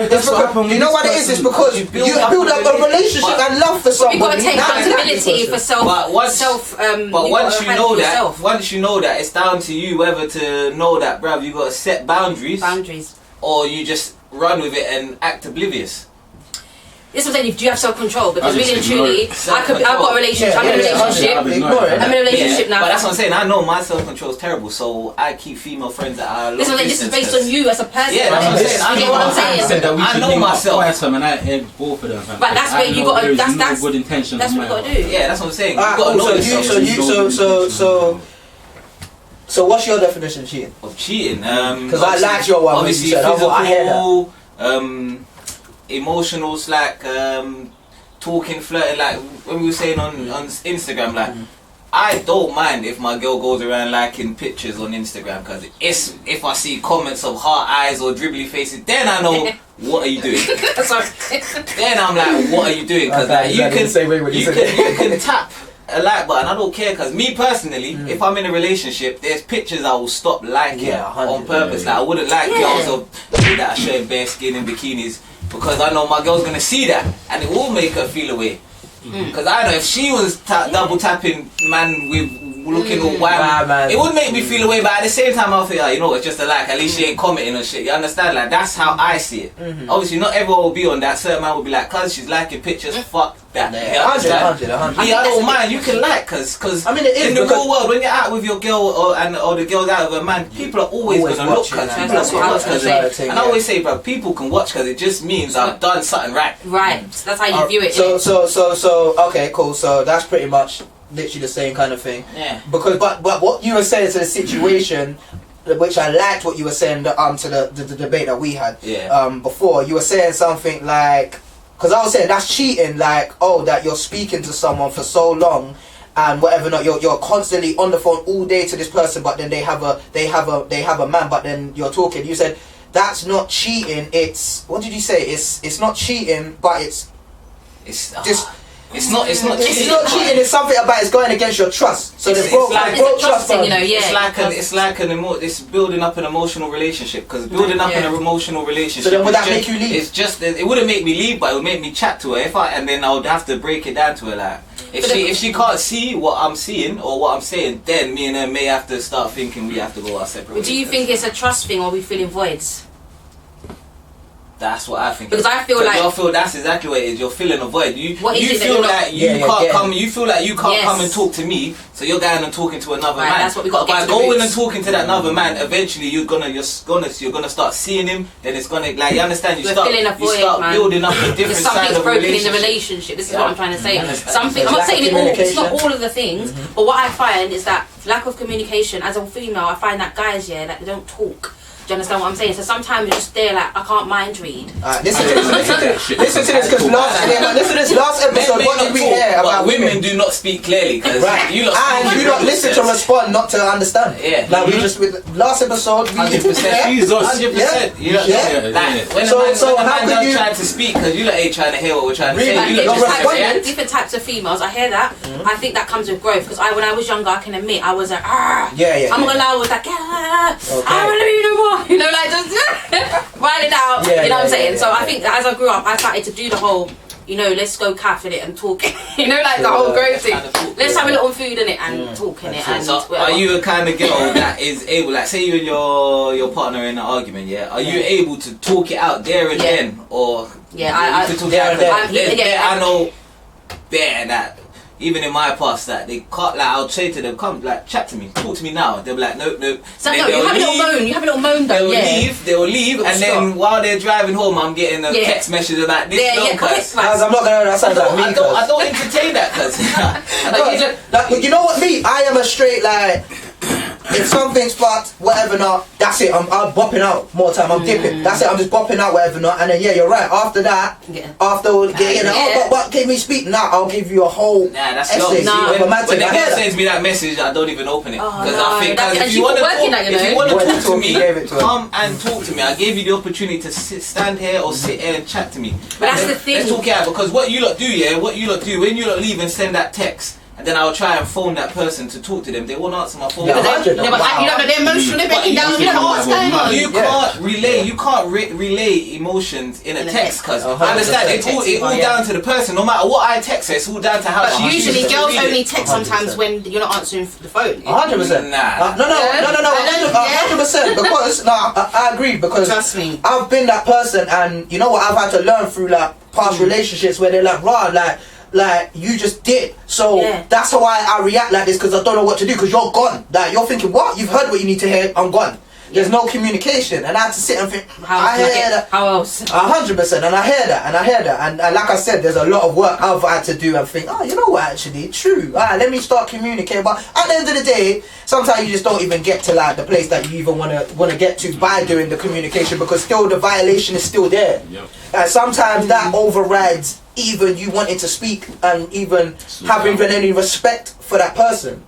know what it is? It's because you build up a relationship and love for somebody. You've got to take accountability for self. But once you know that, it's down to you whether to know that, bruv, you got to set boundaries, or you just run with it and act oblivious. This was saying, do you have self-control? Because really and truly, I've got a relationship. I'm in a relationship now. But that's what I'm saying. I know my self-control is terrible, so I keep female friends that are. This is based on you as a person. Yeah, that's what I'm saying. I know what I'm saying. I know myself. And I end both of them. But that's where you got to. That's good intentions. That's what you got to do. Yeah, that's what I'm saying. You got to know yourself. So what's your definition of cheating? Of cheating? Because I like your one. Obviously, physical. I hear that. Emotional, talking, flirting, like when we were saying on Instagram, like I don't mind if my girl goes around liking pictures on Instagram, because if I see comments of heart eyes or dribbly faces, then I know what are you doing. Then I'm like, what are you doing? Because you can tap a like button. I don't care, because me personally, if I'm in a relationship, there's pictures I will stop liking on purpose. Like I wouldn't like girls that are showing bare skin in bikinis, because I know my girl's gonna see that and it will make her feel away. Because I know if she was double tapping man with looking all wild. It would make me feel away, but at the same time I feel, you know, it's just a like. At least she ain't commenting on shit. You understand? Like that's how I see it. Obviously, not everyone will be on that. Certain man will be like, cause she's liking pictures. Fuck that. 100. I don't mind. You can like, cause I mean, it is in the real world when you're out with your girl or the girl's out with a man, people are always gonna look. Cause and I always say, bro, people can watch because it just means I've done something right. Right. That's how you view it. So okay, cool. So that's pretty much literally the same kind of thing. Yeah. Because but what you were saying to the situation, which I liked what you were saying to the debate that we had. Yeah. Before you were saying something like, because I was saying that's cheating. Like, oh, that you're speaking to someone for so long. And whatever not, you're constantly on the phone all day to this person, but then they have a man, but then you're talking. You said that's not cheating. It's, what did you say? It's not cheating, but it's not cheating. It's something about it's going against your trust. So it's a trust thing, you know. Yeah. It's building up an emotional relationship. Because building up an emotional relationship. So then would that make you leave? It's just it wouldn't make me leave, but it would make me chat to her. And then I would have to break it down to her like. If she can't see what I'm seeing or what I'm saying, then me and her may have to start thinking we have to go our separate ways. But do you think it's a trust thing or are we feeling voids? That's what I think. Because I feel like you feel that's exactly what it is. You're filling a void. You feel like you can't come and talk to me, so you're going and talking to another man. That's what we got. By going and talking to that another man, eventually you're gonna start seeing him. Then it's gonna like you understand. You start building up a different side of the relationship. Something's broken in the relationship. This is what I'm trying to say. Something. I'm not saying it all. It's not all of the things, but what I find is that lack of communication. As a female, I find that guys, that they don't talk. Do you understand what I'm saying? So sometimes you're just there like, I can't mind read. Listen to this, because last episode, what did we hear about women do not speak clearly, because you don't listen to respond, not to understand. Yeah. Like we just, with last episode, 100%. 100%. So how could you try to speak, because you ain't trying to hear what we're trying to say. Different types of females, I hear that. I think that comes with growth, because when I was younger, I can admit, I was like, I'm not gonna lie, I was like, I don't want to be no more. You know, like just write it out. You know what I'm saying? So I think that as I grew up, I started to do the whole, let's go cafe in it and talk. The whole growth thing. Let's have a little food in it and talk in it. And so are you a kind of girl that is able, like, say you and your partner in an argument, are you able to talk it out there and then, or I talk it out I know there and that. Even in my past, that they can't, like, I'll say to them, come, like, chat to me, talk to me now. They'll be like, nope. So no, you have a little moan though. They'll leave, and then while they're driving home, I'm getting a text message about this. I'm not gonna. That sounds like me. I don't entertain that, cause you know what, me? I am a straight like. If something's fucked, whatever not, that's it. I'm bopping out more time. I'm dipping. That's it. I'm just bopping out, whatever not. And then you're right. After that, but can we speak? Nah, I'll give you a whole that's essay. When the girl sends me that message, I don't even open it because I think if you want to talk to me, come and talk to me. I gave you the opportunity to stand here or sit here and chat to me. But that's the thing. Let's talk it out, because what you lot do, when you lot leave and send that text. And then I'll try and phone that person to talk to them. They won't answer my phone. They're emotional. They're breaking down. You don't know what's going on. You can't relay emotions in a text, because I understand it's all down to the person. No matter what I text her, it's all down to how she usually girls only text sometimes when you're not answering the phone. 100%. No, 100%. Because I agree, because trust me, I've been that person, and you know what, I've had to learn through like past relationships where they're like you just did, so that's how I react like this, because I don't know what to do, because you're gone. Like you're thinking, what? You've heard what you need to hear. I'm gone. There's no communication, and I had to sit and think. I hear that. How else? 100%, and I hear that, and like I said, there's a lot of work I've had to do and think. Oh, you know what? Actually, true. Alright, let me start communicating. But at the end of the day, sometimes you just don't even get to like the place that you even want to get to by doing the communication, because still the violation is still there. And sometimes that overrides even you wanting to speak and even having any respect for that person.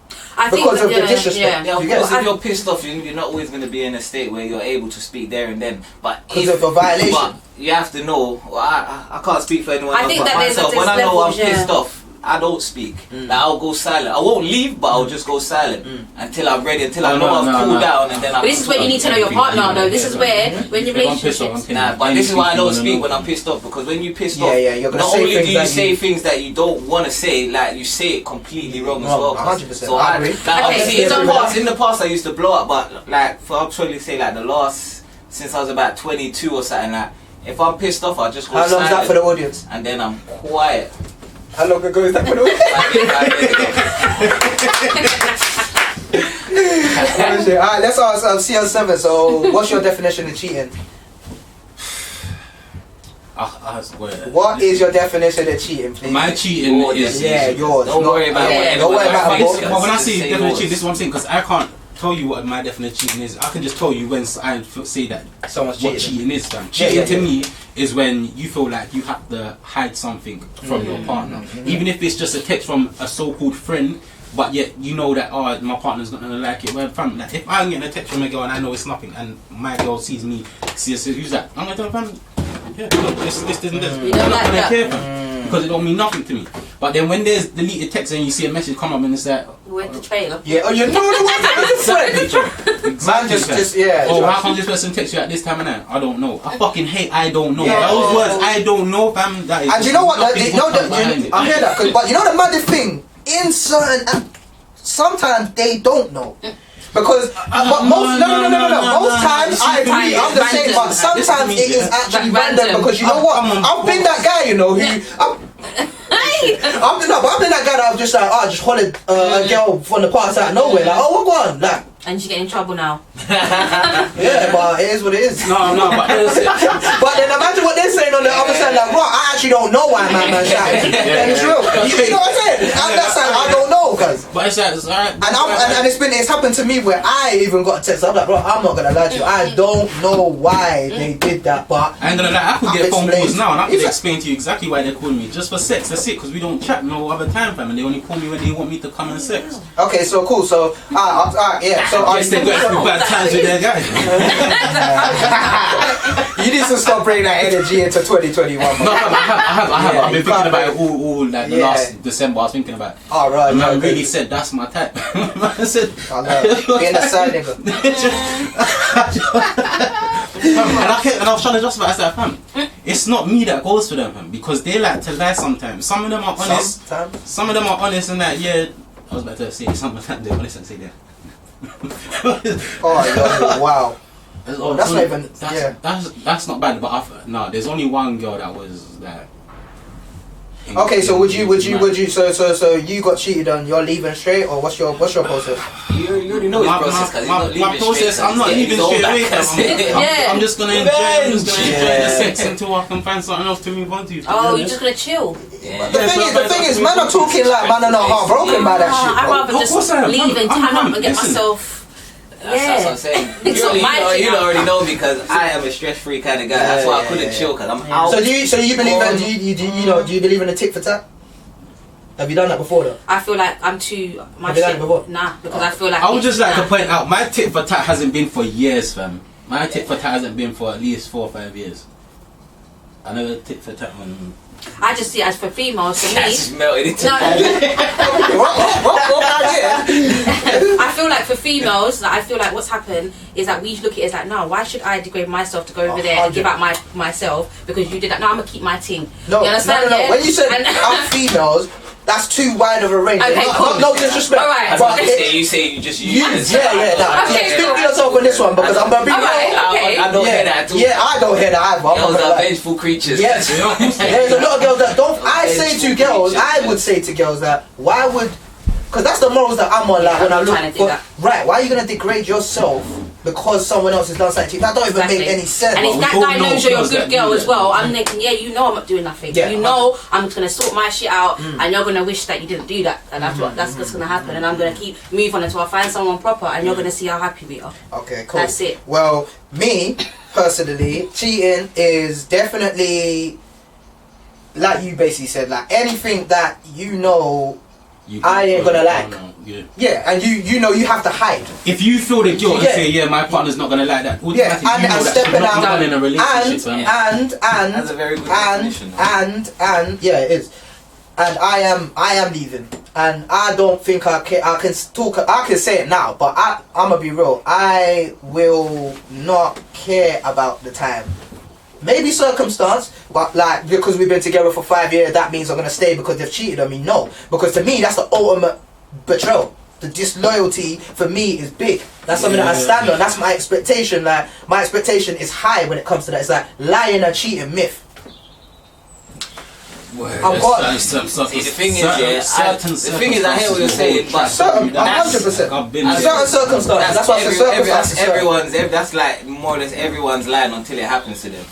Because of the disrespect. Of course, if you're pissed off, you're not always going to be in a state where you're able to speak there and then. But because of a violation. But you have to know, I can't speak for anyone else but that myself. When I know I'm pissed off, I don't speak. Like, I'll go silent. I won't leave, but I'll just go silent until I'm ready, until I know I've cooled down, and then I. This is where you need to know your partner, though. This is where when your relationships. But this is why I don't speak when I'm pissed off, because when you pissed off, you're gonna not say only do you things say things that you don't want to say, like you say it completely wrong as well. 100%. So obviously in the past I used to blow up, but like I'll probably say like the last since I was about 22 or something, like if I'm pissed off, I just go silent. How long is that for the audience? And then I'm quiet. How long ago is that for the audience? Alright, let's ask CL7. So, what's your definition of cheating? What is your definition of cheating, please? My cheating is yours. Don't worry about it. Don't worry about it. But when I say definition of cheating, this is what I'm saying, because I can't tell you what my definition of cheating is. I can just tell you when I say that someone's what cheating is. Cheating to me is when you feel like you have to hide something from your partner, even if it's just a text from a so-called friend, but yet you know that my partner's not gonna like it. Well, fam, like, if I'm getting a text from a girl and I know it's nothing, and my girl sees me, who's that? I'm gonna tell her, fam, yeah, look, this isn't this. You don't like that. Care, because it don't mean nothing to me. But then when there's deleted text and you see a message come up and it's like, where's the trailer? Yeah, oh, you know the one that was a friend. Man, just how come this person text you at this time and that? I don't know. I fucking hate I don't know. Those words, I don't know, fam. That is, and you know what? I hear that. But you know the maddest thing? In certain, sometimes they don't know. Because most times I agree, I'm the same, but sometimes it is actually random, because you know what? I've been that guy, you know, I've been that guy that I was just like, I just hollered a girl from the past out of nowhere, like, oh, what going on? Like, and you get in trouble now. Yeah, but it is what it is. No, but but then imagine what they're saying on the other side, like, what? I actually don't know why my man shouted. And it's real. You know what I'm saying? On that side, I don't know, cuz. But it's alright. And it's happened to me where I even got a text. I'm like, bro, I'm not gonna lie to you. I don't know why they did that, but I ain't gonna lie, I could get phone calls now and I could explain to you exactly why they're calling me. Just for sex, that's it, because we don't chat no other time, fam, and they only call me when they want me to come and sex. Okay, so cool. So, yeah. So I guess they got through bad times with their guys. You need to stop bringing that energy into 2021. No, I have. I've been thinking about it all like the last December. I was thinking about it. All right. And I really said that's my type. I said, I know. Being a side nigga. And I was trying to justify. I said, fam, it's not me that goes for them, fam, because they like to lie sometimes. Some of them are honest. Some of them are honest and that. Yeah, I was about to say some of them they're honest and say that. Oh wow. That's not even. That's not bad. But no, there's only one girl that was that. Okay, so would you? So you got cheated on? You're leaving straight, or what's your process? You already know his process. My process. I'm not leaving straight away. I'm just gonna enjoy. The sex until I can find something else to move on to. Oh, you're just gonna chill. Yeah. The thing is, man, I'm talking like man are not heartbroken by that shit. I'd rather just leave and tan up and get myself. That's what I'm saying. You already know me, because I am a stress-free kind of guy. That's why I couldn't chill, because I'm out. So do you believe in? Do you believe in a tit for tat? Have you done that before though? I feel like I'm too. Have you done it before? Nah, because I feel like. I would just like to point out, my tit for tat hasn't been for years, fam. My tit for tat hasn't been for at least 4 or 5 years. I know tit for tat when. I just see it as for females. For me, just melted into I feel like for females, like, I feel like what's happened is that we look at it as like, no, why should I degrade myself to go over there and give out myself because you did that? No, I'm gonna keep my team. No, you understand? No. When you said our females, that's too wide of a range. Okay, cool. No disrespect. All right. But you say you just use it. Speak for yourself on this one, because I'm gonna be I don't hear that at all. Yeah, I don't hear that either. Girls are vengeful creatures. Yes. There's a lot of girls that don't. I would say to girls that why would, because that's the morals that I'm on. Like when I look, right? Why are you gonna degrade yourself because someone else has done something? That don't even make any sense. And if that guy knows you're a good girl as well, I'm thinking, yeah, you know I'm not doing nothing. Yeah, you know I'm just gonna sort my shit out, and you're gonna wish that you didn't do that, and that's what's gonna happen. And I'm gonna keep move on until I find someone proper, and you're gonna see how happy we are. Okay, cool. That's it. Well, me personally, cheating is definitely, like you basically said, like anything that you know I ain't gonna like. Yeah, and you know you have to hide. If you feel the guilt and say, yeah, my partner's not gonna like that, and stepping out in a relationship, and that's a very good definition. And yeah, it is. and I am leaving, and I don't think I can say it now, but I'm gonna be real. I will not care about the time. Maybe circumstance, but like because we've been together for 5 years, that means I'm gonna stay because they've cheated on me. No, because to me that's the ultimate betrayal. The disloyalty for me is big. That's something that I stand on. That's my expectation. Like my expectation is high when it comes to that. It's like lying and cheating myth. I'm gone. See, the thing is, I hear what you're saying, but certain 100%. Certain circumstances. That's why circumstances. That's like more or less everyone's lying until it happens to them.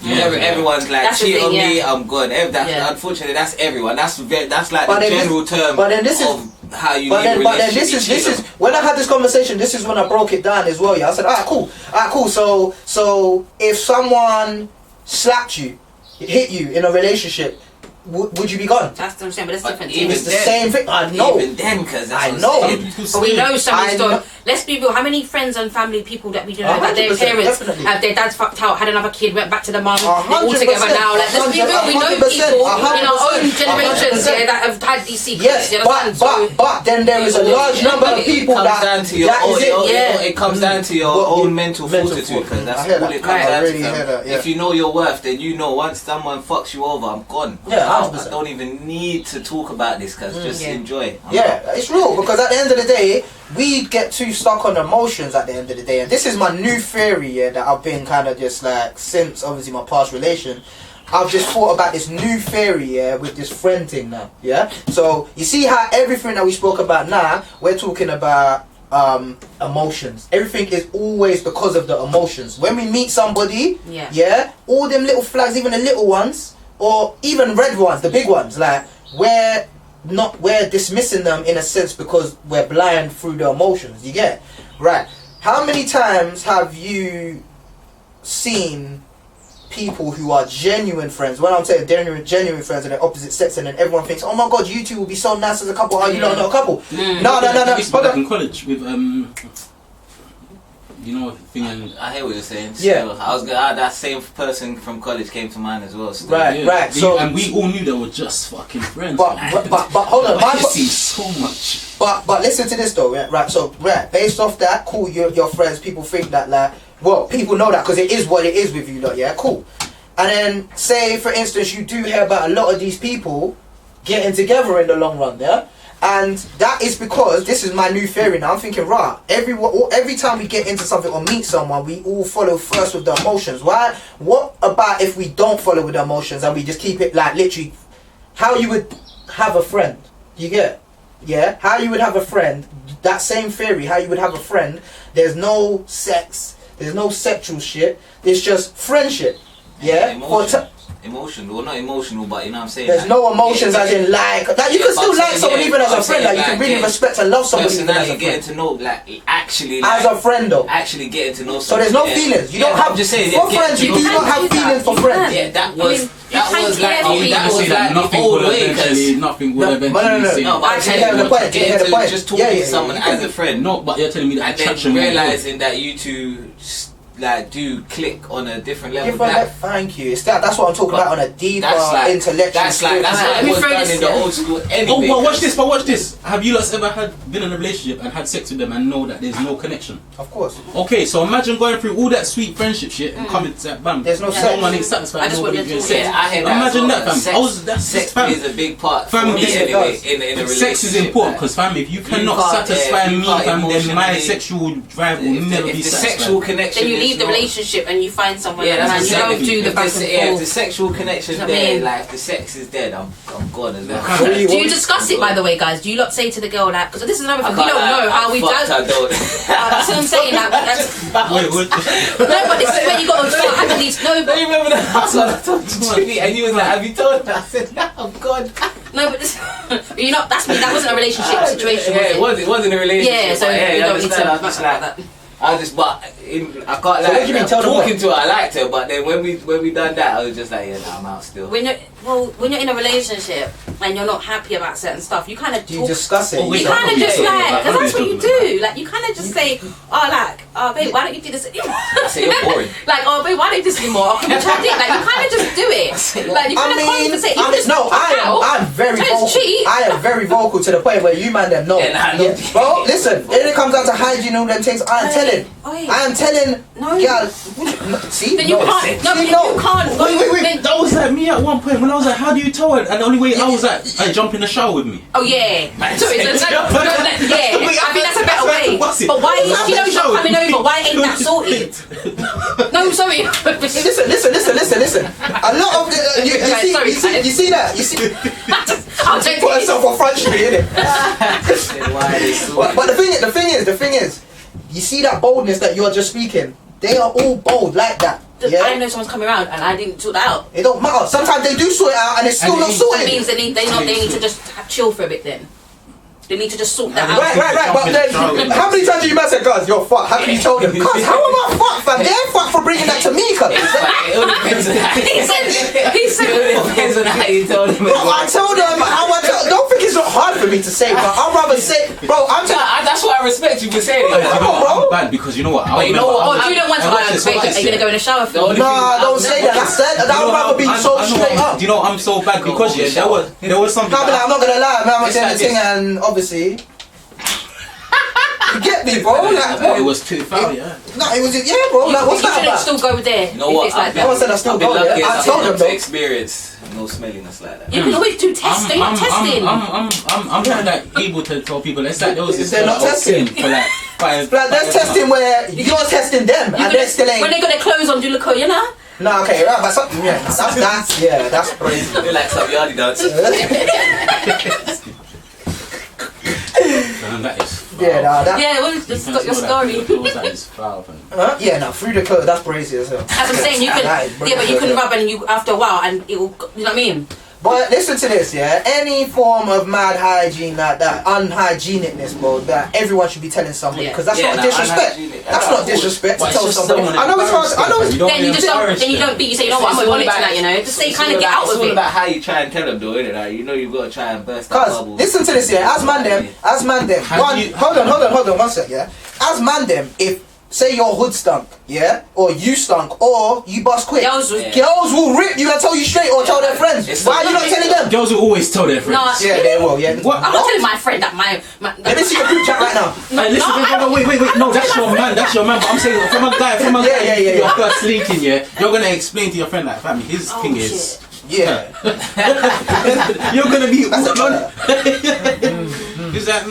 Everyone's like cheat on me, I'm gone. Unfortunately, that's everyone. That's like the general term of how you live a relationship. But then this is when I had this conversation. This is when I broke it down as well. Yeah, I said, alright, cool. So if someone slapped you, hit you in a relationship, would you be gone? That's what I'm saying, but it's different. It's the same thing. I know. Even then, because I know. But we know some story. Let's be real. How many friends and family people that we know that their parents, their dads fucked out, had another kid, went back to the mum, they're all together now. Like, let's be real. We know people in our own generations that have had these secrets. Yes, but then there is a large number of people that it comes down to your own mental fortitude, because that's all it comes down to. If you know your worth, then you know once someone fucks you over, I'm gone. I don't even need to talk about this, because just enjoy. It's real, because at the end of the day, we get too stuck on emotions at the end of the day. And this is my new theory, that I've been kind of just like, since obviously my past relation, I've just thought about this new theory, with this friend thing now, So, you see how everything that we spoke about now, we're talking about emotions. Everything is always because of the emotions. When we meet somebody, all them little flags, even the little ones, or even red ones, the big ones, like we're dismissing them in a sense because we're blind through the emotions. You get right? How many times have you seen people who are genuine friends? When I'm saying genuine friends and the opposite sex, and then everyone thinks, "Oh my God, you two will be so nice as a couple." Oh, you don't know a couple? No. I used to be back in college with you know, thing. I hear what you're saying. Still, I was that same person from college came to mind as well. Still. Right. So, and we all knew they were just fucking friends. But hold on, I see so much. But listen to this though, right? So based off that, cool. Your friends. People think that like, well, people know that because it is what it is with you, lot. Yeah, cool. And then say, for instance, you do hear about a lot of these people getting together in the long run, yeah. And that is because, this is my new theory now, I'm thinking, every time we get into something or meet someone, we all follow first with the emotions. Why? What about if we don't follow with the emotions and we just keep it like literally, how you would have a friend, you get? Yeah? How you would have a friend, that same theory, how you would have a friend, there's no sex, there's no sexual shit, it's just friendship. Yeah? Emotional, well not emotional, but you know what I'm saying. There's no emotions as in like you can still like someone even as a friend. Like you can really respect and love someone even as a friend. Getting to know, like actually, as a friend though. Actually getting to know someone. So there's no feelings. You don't have. Just saying, for friends, you do not have feelings for friends. Yeah, that was like nothing will eventually. No, but just talking to someone as a friend. No, but you're telling me that attraction. Realizing that you two like do click on a different level. Thank you. It's that's what I'm talking about on a deeper intellectual. That's what was done in the old school. Anyway, but watch this. Have you guys ever been in a relationship and had sex with them and know that there's no connection? Of course. Okay, so imagine going through all that sweet friendship shit and coming to that bam. There's no sex. Someone ain't satisfied. Nobody doing sex. I hear that. Imagine that, fam. That's sex is a big part for me anyway in a relationship. Sex is important because, fam, if you cannot satisfy me, fam, then my sexual drive will never be satisfied. Sexual connection. Then you leave the relationship and you find someone and you don't do the back and forth. The sexual connection there, like the sex is dead, I'm gone as well. Do you discuss it, by the way, guys? Do you lot say to the girl that, because this is another thing, we don't know how we do. That's what I'm saying. Like, no, but this is when you got to start having these. No, but you remember that last one I told you, and you was like, "Have you told her?" I said, "No, I'm gone." No, but this, you know, that's me. That wasn't a relationship situation. Yeah, it wasn't a relationship. Yeah, so you don't need to talk about that. I can't lie. Talking to her, I liked her, but then when we done that, I was just like, I'm out still. When you're in a relationship and you're not happy about certain stuff, you kind of you discuss it. You kind of just like, because that's what you do. Like you kind of just say, babe, why don't you do this? I say you're boring. Like, babe, why don't you do this anymore? Like you kind of just do it. Like you kind of conversate. I'm very cheat. I am very vocal to the point where you man them know. Bro, listen, when it comes down to hygiene and all them things, I am telling. No. Girl, see? Then you can't. No, you can't. Wait. That was like me at one point when I was like, how do you tell her? And the only way I was like, jump in the shower with me. Oh yeah. Sorry, I think that's a better way. But why? You know, you're coming over. Why ain't that sorted? No, sorry. Listen. A lot of you see that? You see? I'll take put herself on front street, innit? But the thing is, you see that boldness that you're just speaking? They are all bold like that. Yeah? I know someone's coming around and I didn't sort that out. It don't matter. Sometimes they do sort it out and it's still not sorted. That means they need to just chill for a bit then. They need to just sort that out. Right. But then, how many times do you man say, guys, you're fucked? How can you tell them? Cuz, how am I fucked, fam? They're fucked for bringing that to me, cuz. It all depends on how He said it depends on how you tell them. Bro, I tell them how I tell. Don't think it's not hard for me to say, but I'd rather say, bro, that's why I respect you for saying it. I'm bad because you know what? But you know what? You don't want to buy a fake. Are you going to go in the shower for? Nah, don't say that. That's it. I'd rather be so straight up. Do you know I'm so bad because there was something. I'm not gonna lie, man. I'm doing the thing, and obviously. You get me, bro? Like, it was too foul, yeah. No, it was bro. Like, what's that about? Still go there. You know what? I said I still go there. I told them to experience no smelliness like that. You can always do testing. Testing. I'm not that able to tell people. It's like there was this. They're not testing for like 5. Like there's testing where you're testing them and they're still ain't. When they got their clothes on, do you look, you know? No, okay, right, but something, that's crazy. You like some yardy dance. That is foul. Your story. That is foul, through the clothes, that's crazy as hell. As I'm saying, you can, but you can rub and you after a while and it will, you know what I mean? But listen to this, yeah. Any form of mad hygiene like that, unhygienicness, bro, that everyone should be telling somebody because that's not disrespect. That's not disrespect to tell somebody. I know it's hard. I know it's. Then you don't beat. You say, you know what, I'm on it tonight. You know, just say, kind of get out of it. It's all about how you try and tell them, though, isn't it? Like, you know, you've got to try and burst that bubble. Listen to this, yeah. As man them. Hold on, 1 sec, yeah. As man them, if say your hood stunk, yeah, or you stunk, or you bust quick. Girls will rip you and tell you straight, or tell their friends. Why are you not telling them? Girls will always tell their friends. No, yeah, they will. Yeah. What? I'm not telling my friend that my Let me see your group chat right now. Wait. No, that's your man. That's your man. But I'm saying from a guy, you're first linking, yeah. You're gonna explain to your friend like, family, his thing is. Yeah. You're gonna be. Is that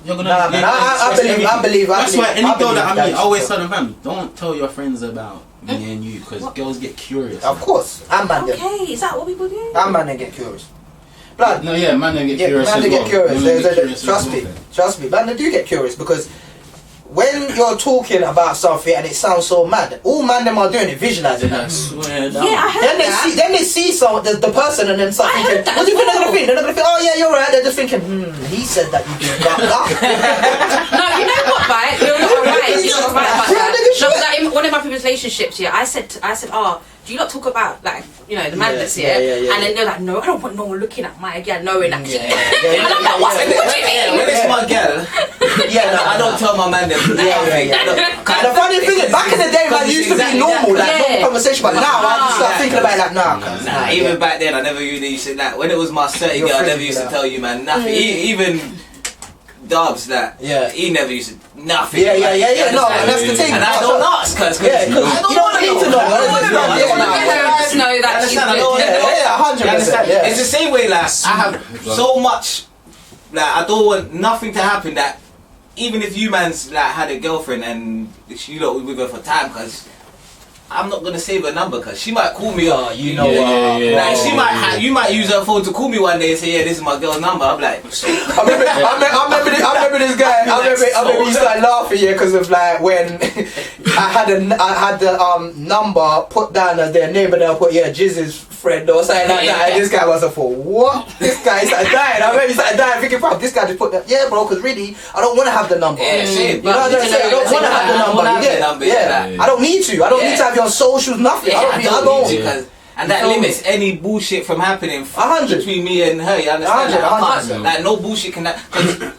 you're gonna? Nah, man. I believe. That's why any girl that I meet, I always tell them, fam, don't tell your friends about me and you, because girls get curious. Of course, I'm man. Okay, is that what people do? I'm man. They get curious. Blood. No, yeah, man, they get curious. Man, they get curious. Trust me, man, they do get curious because when you're talking about something and it sounds so mad, all man them are doing it, visualizing that. I heard that. Then they see the person and then start thinking, what do you think they're gonna think? They're not gonna think, oh yeah, you're right. They're just thinking, he said that you did that. No, you know what, right? You're not right. You're not right about that. No, like in one of my previous relationships, yeah, I said, do you not talk about like, you know, the man that's here? And then they're like, no, I don't want no one looking at my girl knowing that she. When it's my girl, I don't tell my man that. The funny thing is, back in the day, man, used to be normal, like normal conversation, but now I just start thinking about it like, nah. Even back then, I never really used to, like, when it was my certain girl, I never used to tell you, man, nothing. Even Dubs, that he never used to nothing. No, that's the thing. And I don't ask, cause you don't need to know. Know that she's good. 100%. It's the same way, like, I have so much, like, I don't want nothing to happen that, even if you man's like had a girlfriend and you lot with her for time, cause I'm not gonna save her number, cause she might call me up. You know, like you might use her phone to call me one day and say, yeah, this is my girl's number. I'm like, I remember this guy. I remember he started laughing, because of like when I had the number put down as their name, and I put Jizz's friend or something like that. And this guy was like, for what? This guy started dying. I remember he started dying, thinking, this guy just put that. Yeah, bro, because really, I don't want to have the number. Yeah, you know what I'm saying? I don't want to have the number. I don't need to. I don't need to have your socials, nothing. I don't. And that limits any bullshit from happening 100 between me and her. You understand? 100%. Like no bullshit can happen.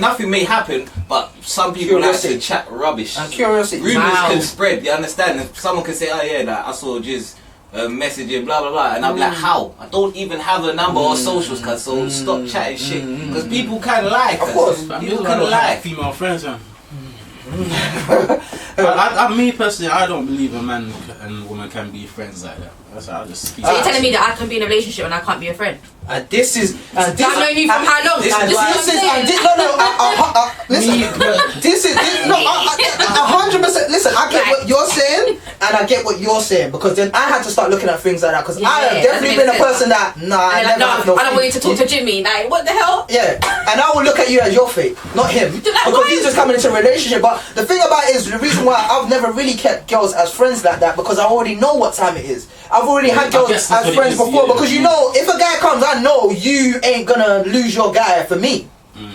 Nothing may happen, but some people like to chat rubbish. And curiosity. Rumors can spread. You understand? If someone can say, oh yeah, like, I saw Jizz messaging, blah blah blah, and I'm like, how? I don't even have a number or socials, cuz, so stop chatting shit, because people kind of lie. Of course, people kind of lie. Female friends, man. Me personally, I don't believe a man and woman can be friends like that. That's how I just speak. So you're telling me that I can be in a relationship and I can't be a friend? This is. I've known you from how long? Listen. 100%. Listen, I get what you're saying, and I get what you're saying, because then I had to start looking at things like that, because I have definitely been a person that I don't want you to talk to Jimmy. Like, what the hell? Yeah, and I will look at you as your fate, not him, because he's just coming into a relationship. But the thing about it is, the reason why I've never really kept girls as friends like that, because I already know what time it is. I've already had girls as friends before, because you know, if a guy comes, I know you ain't gonna lose your guy for me,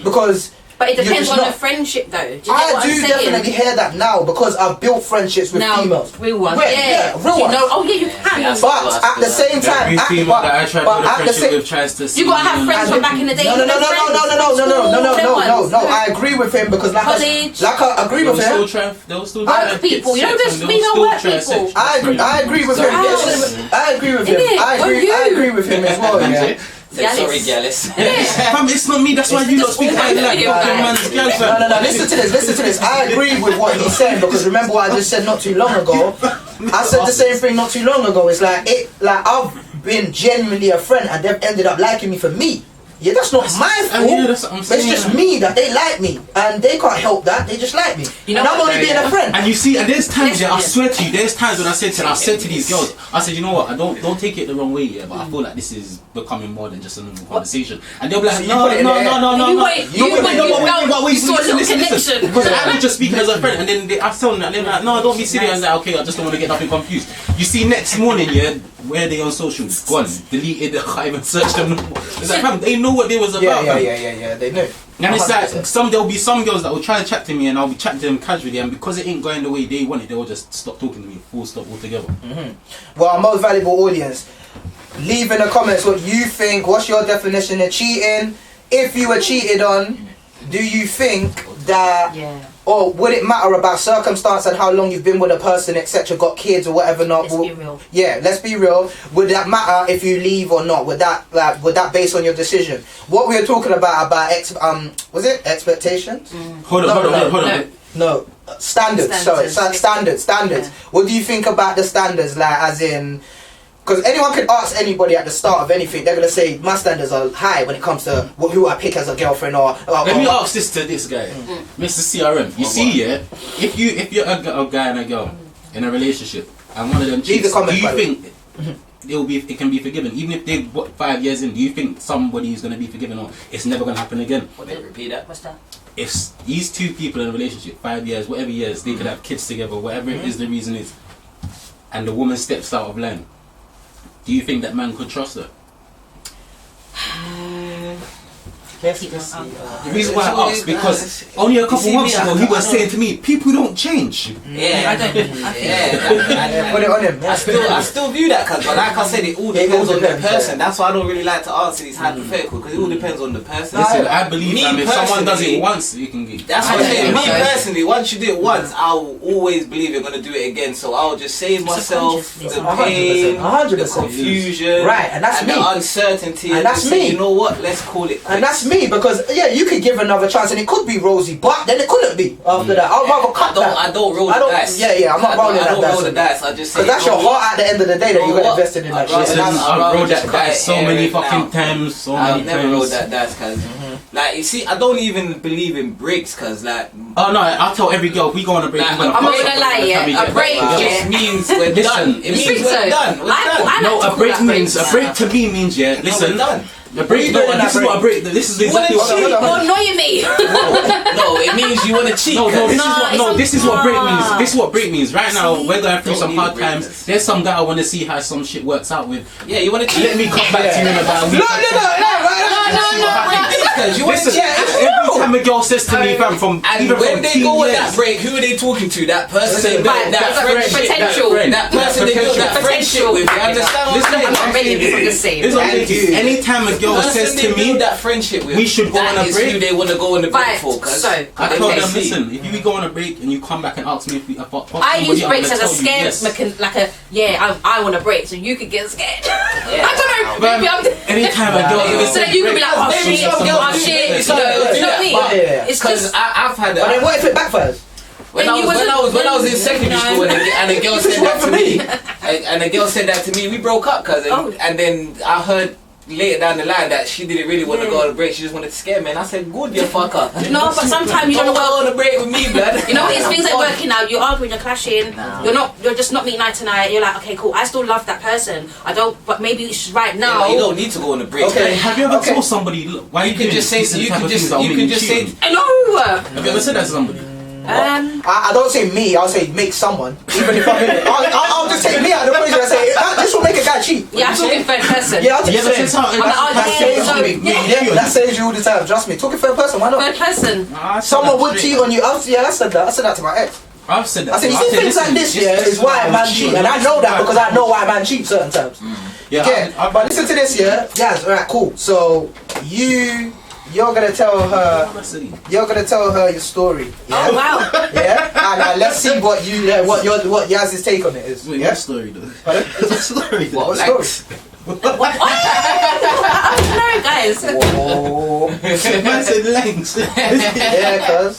because. But it depends on the friendship, though. I do definitely hear that now, because I've built friendships with females. Real ones. Yeah, real ones. Oh yeah, you can. But at the same time, you gotta have friends from back in the day. No. I agree with him, because I agree with him. Work people, you know, there's female work people. I agree with him. I agree with him. I agree with him as well. Yeah. Sorry, Gallus. It's not me, that's why you don't speak like that. No, listen to this. I agree with what he's saying, because remember what I just said not too long ago. I said the same thing not too long ago. It's like I've been genuinely a friend, and they've ended up liking me for me. Yeah, that's not my fault. It's just me that they like me, and they can't help that. They just like me. You know, and I'm only being a friend. And you see, and there's times, I swear to you, there's times when I said to these girls, I said, you know what, I don't take it the wrong way, yeah, but I feel like this is becoming more than just a normal conversation. And they'll be like, no. You saw a little connection. Because I'm just speaking as a friend, and then I tell them, and they're like, no, don't be silly. And I'm like, okay, I just don't want to get nothing confused. You see, next morning, yeah, where are they on social? Gone, deleted. I can't even search them. It's like, fam, they know what they was about. Yeah, they know. And it's like there'll be some girls that will try to chat to me, and I'll be chatting to them casually, and because it ain't going the way they want it, they'll just stop talking to me, full stop altogether. Well, our most valuable audience, leave in the comments what you think. What's your definition of cheating? If you were cheated on, do you think that, or would it matter about circumstance and how long you've been with a person, etc., got kids or whatever not? Let's be real. Yeah, let's be real. Would that matter if you leave or not? Would that base on your decision? What we were talking about was it expectations? Hold on. No, standards. Sorry, standards. Yeah. What do you think about the standards? Like, as in, because anyone can ask anybody at the start of anything, they're gonna say my standards are high when it comes to who I pick as a girlfriend or. Let me ask this to this guy, Mr. CRM. You see, if you're a guy and a girl in a relationship and one of them cheats, do you think it can be forgiven, even if they 5 years in? Do you think somebody is gonna be forgiven, or it's never gonna happen again? Repeat that. What's that? If these two people in a relationship, 5 years, whatever years, they could have kids together, whatever it is the reason is, and the woman steps out of line, do you think that man could trust her? The reason why I asked, because only a couple months ago he was saying to me, people don't change. Yeah, I don't. Put it on him. I still view that, cause, but like I said, it all depends on the person. That's why I don't really like to answer these hypothetical, because it all depends on the person. Listen, I believe if someone does it once, you can get. That's what I'm saying. Me personally, once you do it once, I'll always believe you're gonna do it again. So I'll just save myself the pain, the confusion, right? And that's me. The uncertainty, and that's me. You know what? Let's call it quits. And that's me, because you could give another chance, and it could be rosy, but then it couldn't be after that. I'd rather cut that. I don't roll the dice. Yeah, I'm not rolling that dice. I don't roll the dice. I just say, because that's your heart at the end of the day that you got invested in that shit. I've rolled that dice so many fucking times. I've never rolled that dice, cause like, you see, I don't even believe in breaks, cause like. Oh no, I'll tell every girl, if we go on a break, I'm not gonna lie, a break means we're done. It means we're done. No, a break to me means listen. The break, this is what a break. This is exactly what. You're annoying me. No, it means you want to cheat. This is what break means. This is what break means. Right now, we're going through some hard times. There's some guy I want to see how some shit works out with. Yeah, you want to cheat. Let me come back to you in about a week. No. cause you Listen, every time a girl says to me, fam, from and even when from they teen go on years, that break, who are they talking to? That person they built Right, that friendship, potential. that person they built that friendship with. You understand what I'm saying? I'm not ready to the same. Listen, anytime a girl says to me that friendship with, we should go on a that is break, who they want to go on the break for. Cause So, I told them, listen, if you go on a break and you come back and ask me if I use breaks as a scare, like a I want a break, so you could get scared. I don't know, maybe I'm. Anytime a girl, So that you can be like, oh shit, you know what I mean? It's just. I've had. But then what if it backfires? When I was in secondary school and a girl said that to me, and a girl said that to me, we broke up, cousin. And then I heard later down the line that she didn't really want to go on a break. She just wanted to scare me, and I said, "Good, you fucker." No, but sometimes you don't go on a break with me, blood. You know, it's things that working out. You're arguing, you're clashing. No. You're just not meeting eye to eye. You're like, okay, cool. I still love that person. I don't, but maybe it's right now. You don't need to go on a break. Okay, have you ever told somebody, look, why you can just say, you can just say, I know. Have you ever said that to somebody? I don't say me, I'll say make someone. Even if I'm in it. I'll just take me out of the equation and say, this will make a guy cheat. Yeah, I'm talking third person. Yeah, I'll just say that saves you all the time, trust me. Talking third person, why not? Third person. Someone would cheat on you. I said that to my ex. I've said that. I said, you see things like this, is why a man cheats. And I know that because I know why a man cheats certain times. Yeah, but listen to this, Yes, alright, cool. So, you're gonna tell her your story. Yeah? Oh wow! Yeah, and let's see what Yaz's take on it is. Wait, what story though? Pardon? What story? What story? What? No, guys. Whoa. Man said lengths. Yeah, cuz.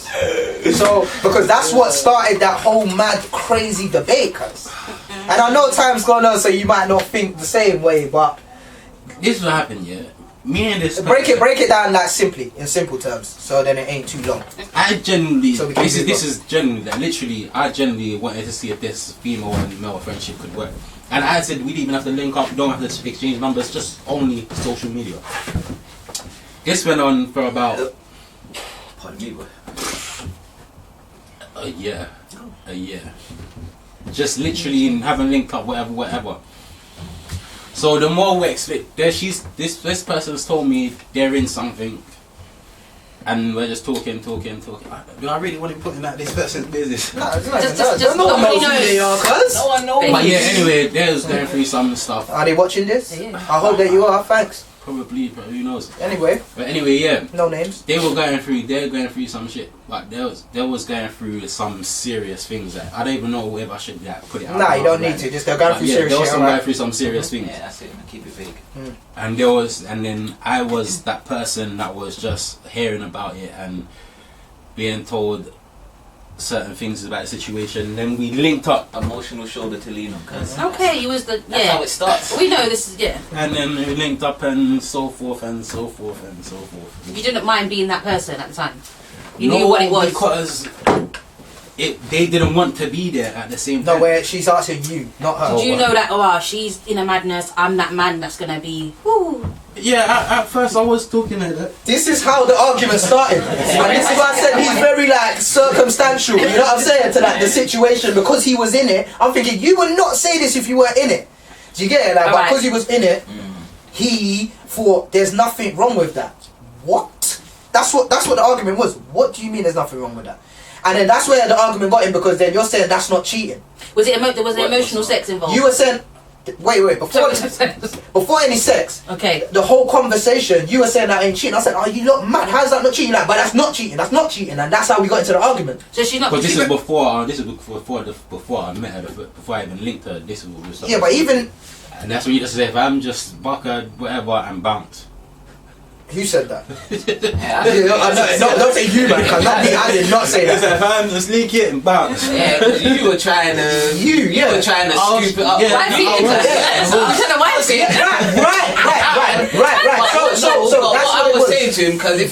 So, because that's what started that whole mad, crazy debate, cuz. And I know time's gone on, so you might not think the same way, but this is what happened, yeah. Me and this break it down like simply, in simple terms, so then it ain't too long. I genuinely, So this is genuinely, like, literally, I genuinely wanted to see if this female and male friendship could work. And I said we didn't even have to link up, don't have to exchange numbers, just only social media. This went on for about a year. Just literally haven't linked up, whatever. So the more we expect, this person's told me they're in something, and we're just talking. Do I really want to be putting out this person's business? No one knows who they are, cuz. No one knows. But yeah, anyway, they was going through some stuff. Are they watching this? Yeah. I hope that you are, thanks. Probably, who knows? Anyway, yeah. no names. They're going through some shit. Like they was going through some serious things that I don't even know if I should put it out. Nah, you don't need to. Just they're going through serious shit. Going through some serious things. Yeah, that's it. Keep it vague. And then I was that person that was just hearing about it and being told certain things about the situation. Then we linked up. Emotional shoulder to lean on, cuz. Okay, you was the That's how it starts. We know this is And then we linked up and so forth. You didn't mind being that person at the time. You knew what it was. Because they didn't want to be there at the same time. No, where she's asking you, not her. Did you know that? She's in a madness. I'm that man that's gonna be. Woo. Yeah, at first I was talking like that. This is how the argument started. And this is why I said he's very circumstantial, you know what I'm saying, to the situation, because he was in it. I'm thinking you would not say this if you weren't in it. Do you get it? But because he was in it, he thought there's nothing wrong with that. What? That's what the argument was. What do you mean there's nothing wrong with that? And then that's where the argument got in, because then you're saying that's not cheating. Was it emotional sex involved? You were saying wait, before any sex, okay, the whole conversation, you were saying that ain't cheating. I said, you lot mad, how's that not cheating? But that's not cheating, and that's how we got into the argument. So she's not. But this is before I met her, before I even linked her. This was yeah, but even, and that's when you just say, if I'm just bucker, whatever, and bounce. Who said that? Don't say you, man, because I did not say that. Fam, just link it and bounce. Yeah, because you were trying to. You were trying to scoop it up. Yeah. Right. So what that's I was saying to him, because if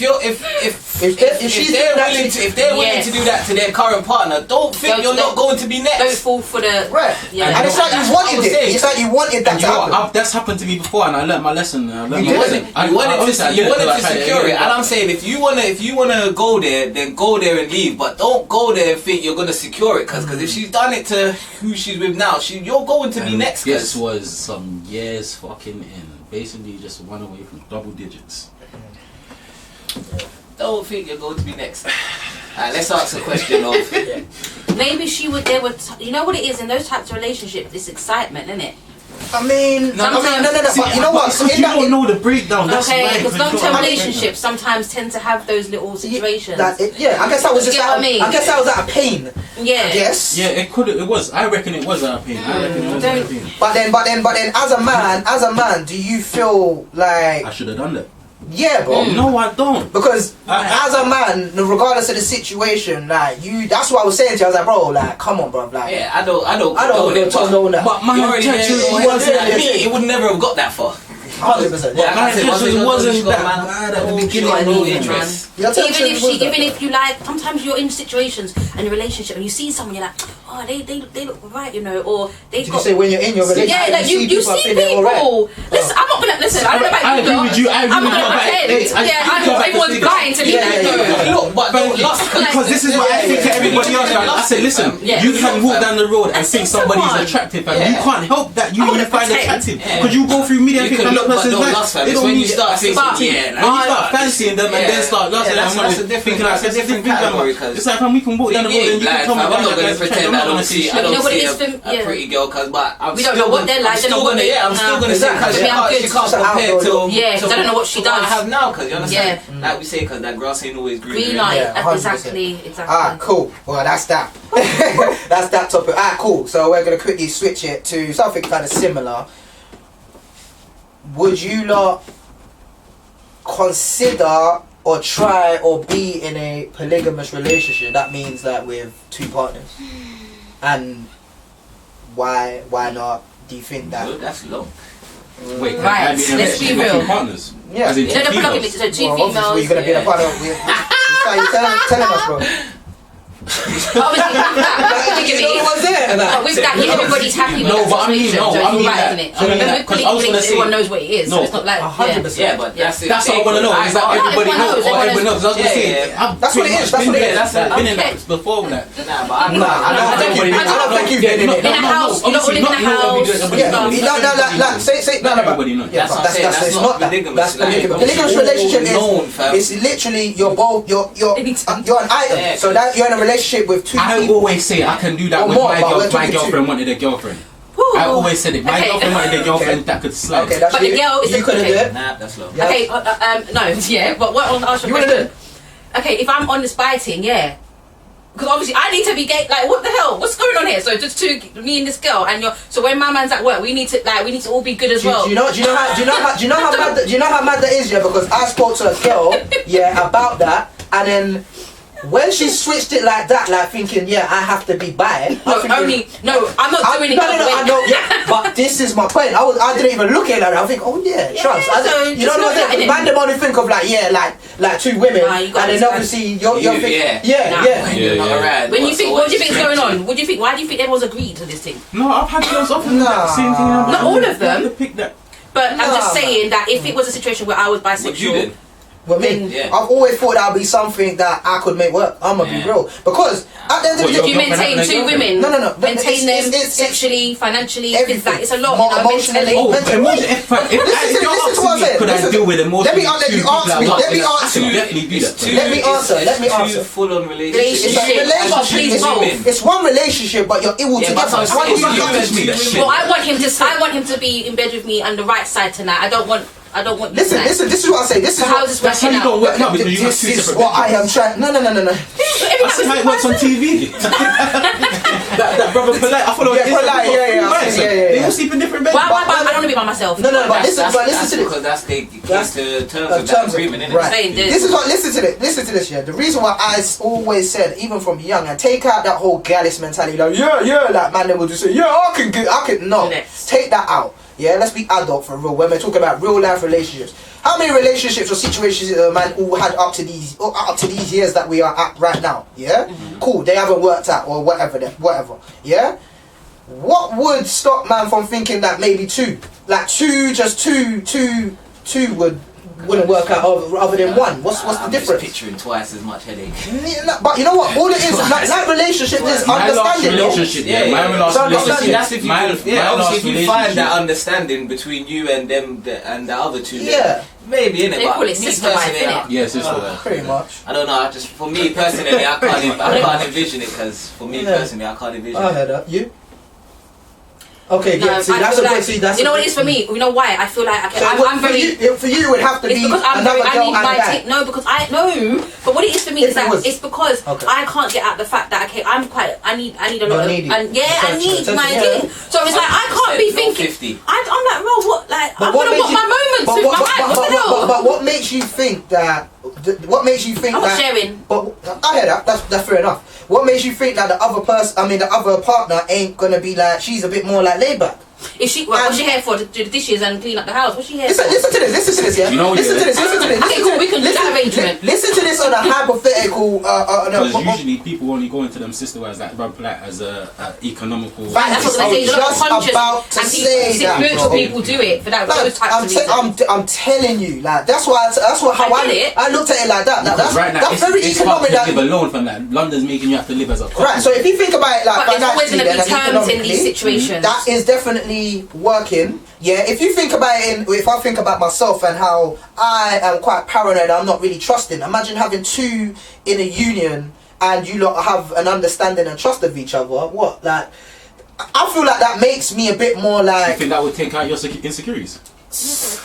they're willing to do that to their current partner, don't think you're not going to be next. Don't fall for the Yeah. And it's like you wanted it. It's like you wanted that to happen. That's happened to me before, and I learned my lesson. You wanted to secure it, and I'm saying if you wanna go there, then go there and leave, but don't go there and think you're gonna secure it, because if she's done it to who she's with now, you're going to be next. This was some years fucking in, basically just one away from double digits. don't think you're going to be next. Let's ask a question of. Maybe she would. They would. You know what it is in those types of relationships? It's excitement, isn't it? I mean, no. But you know what? You don't know the breakdown. That's okay, because long-term relationships sometimes tend to have those little situations. I guess that was just out. I guess that was out of pain. Yeah. Yes. Yeah, it could. It was. I reckon it was out of pain. I reckon it was out of pain. But then, as a man, do you feel like I should have done that? Yeah, bro. No, I don't. Because as a man, regardless of the situation, like that's what I was saying to you. I was like, bro, like, come on, bro, like. Yeah, I don't know that. But my intention wasn't me. It would never have got that far. 100%. Yeah, my intention wasn't that bad at the beginning. No interest. Even if you like, sometimes you're in situations and a relationship and you see someone, you're like, oh, they look right, you know, or they. Did you say when you're in your relationship? Yeah, like you see people. Listen, I'm not gonna listen. I don't know about you. I agree with you. I'm not gonna pretend. Yeah, I know everyone's lying to me. Look, but because this is what I think to everybody else. I said, listen, you can walk down the road and think somebody's attractive, and you can't help that you find attractive because you go through media and think that person's nice. It's when you start thinking, when you start fancying them and then start lusting at them, that's a different category. It's like when we can walk down the road and you can tell me I'm not going to pretend I don't see a pretty girl, but we don't know what they're like. I'm still going to say because she can't compare to because I don't know what she does. I have now, because you understand, like we say, because that grass ain't always green. Exactly. Alright, cool. Well, that's that. That's that topic. Alright, cool. So we're going to quickly switch it to something kind of similar. Would you lot consider or try or be in a polygamous relationship? That means that with 2 partners. And why not? Do you think that? Well, that's low. Wait, right, let's be real. 2 partners? Yeah. No, polygamy, so 2 females. You're going to be a partner with... telling us, bro. Obviously, with that, everybody's happy with that situation. So you're right, isn't it? Because everyone knows what it is. So it's not like 100%. Yeah, but that's what I want to know. Is that everybody knows? Or everyone knows? I was gonna say that's what it is. That's what it is. I've been in that before that. I don't think you've been in it. In a house, you're not living in a house. Say no. Everybody knows. That's not that. That's polygamous. Polygamous relationship is literally you're an item. So that you're in a relationship with 2 people. I always say I can do that when my girlfriend wanted a girlfriend. I always said it. My girlfriend wanted a girlfriend that could slide. Okay, that's but the girl is you couldn't do it. Nah, that's low. Okay, no, yeah. But what I want to ask you a question? Okay, if I'm on this biting, yeah. Because obviously I need to be gay. Like, what the hell? What's going on here? So just me and this girl, and so when my man's at work, we need to all be good as well. Do you know how mad that is? Yeah, because I spoke to a girl, about that, and then. When she switched it like that, like thinking, I have to be bi. I'm not doing it. No, I know. Yeah, but this is my point. I didn't even look at it like that. I think, trust. You know what I'm saying? Man, them only think of like 2 women, and then obviously you're thinking, When you think, what do you think is going on? What do you think? Why do you think everyone's agreed to this thing? No, I've had girls offer the same thing. Not all of them. But I'm just saying that if it was a situation where I was bisexual. With me, I've always thought that would be something that I could make work. I'm gonna be real, because at the end of the day, you maintain 2 women. No. Maintain them sexually, financially. It's a lot. Emotionally. Could I deal with emotionally? Let me answer. Full on relationship. It's one relationship, but you're able to get. Well, I want him to be in bed with me on the right side tonight. I don't want. Listen. This is what I say. This is how this that's how you don't work out because you have 2 separate. This is what I am trying. No. That's how it works on TV. that brother Polite. I follow. They all sleep in different beds. Why? I don't want to be by myself. No. But listen to this. Because that's the terms of that agreement, isn't it? Right. This is what. Listen to this. Yeah. The reason why I always said, even from young, and take out that whole gallus mentality. Like like man, they will just say, I can. No, take that out. Yeah, let's be adult for real. When we're talking about real life relationships, how many relationships or situations a man all had up to these years that we are at right now? Yeah, cool. They haven't worked out or whatever. Yeah, what would stop man from thinking that maybe 2 wouldn't work out other than 1? What's the difference? Picturing twice as much headache. But you know what? All it is, that relationship is understanding. That's if you find that understanding between you and them and the other 2. maybe innit. They call it sister wife, innit? Yeah, sister wife. Pretty much. I don't know. For me personally, I can't envision it because for me personally, I can't envision. I heard that. You? Okay, No, yeah. See, that's a like, good. See, that's you know what it is for me. You know why? I feel like I'm very. For you, it would have to be It's because I'm another very. I girl need and a my guy. team. No, because I know. But what it is for me is that it's because I can't get out the fact that I'm quite. I need a lot of. And yeah, I need my team. So it's like I can't be thinking. I'm like, bro, what? Like I want to want my moments with my man. What the hell? But what makes you think that? What makes you think I'm that? not sharing. But I hear that. That's fair enough. What makes you think that the other partner ain't gonna be like? She's a bit more like laid back. Is she? What's she here for? To do the dishes and clean up the house? What's she here for? Listen to this, yeah. You know, listen to this. Okay, cool. We can do that arrangement. Listen to this on a hypothetical. Because usually people only go into them sister wives like as a economical. That's what I'm saying. Just about to say that. Spiritual people do it for that. Those types of reasons. I'm telling you, like that's how I looked at it like that. Because right now, that's very economic. Live alone from that. London's making you have to live as a couple. Right. So if you think about it like but there's always financially, going to be terms in these situations. that is definitely working. Yeah. If you think about it, if I think about myself and how I am quite paranoid, I'm not really trusting. Imagine having two in a union and you lot have an understanding and trust of each other. What like? I feel like that makes me a bit more like. You think that would take out your insecurities?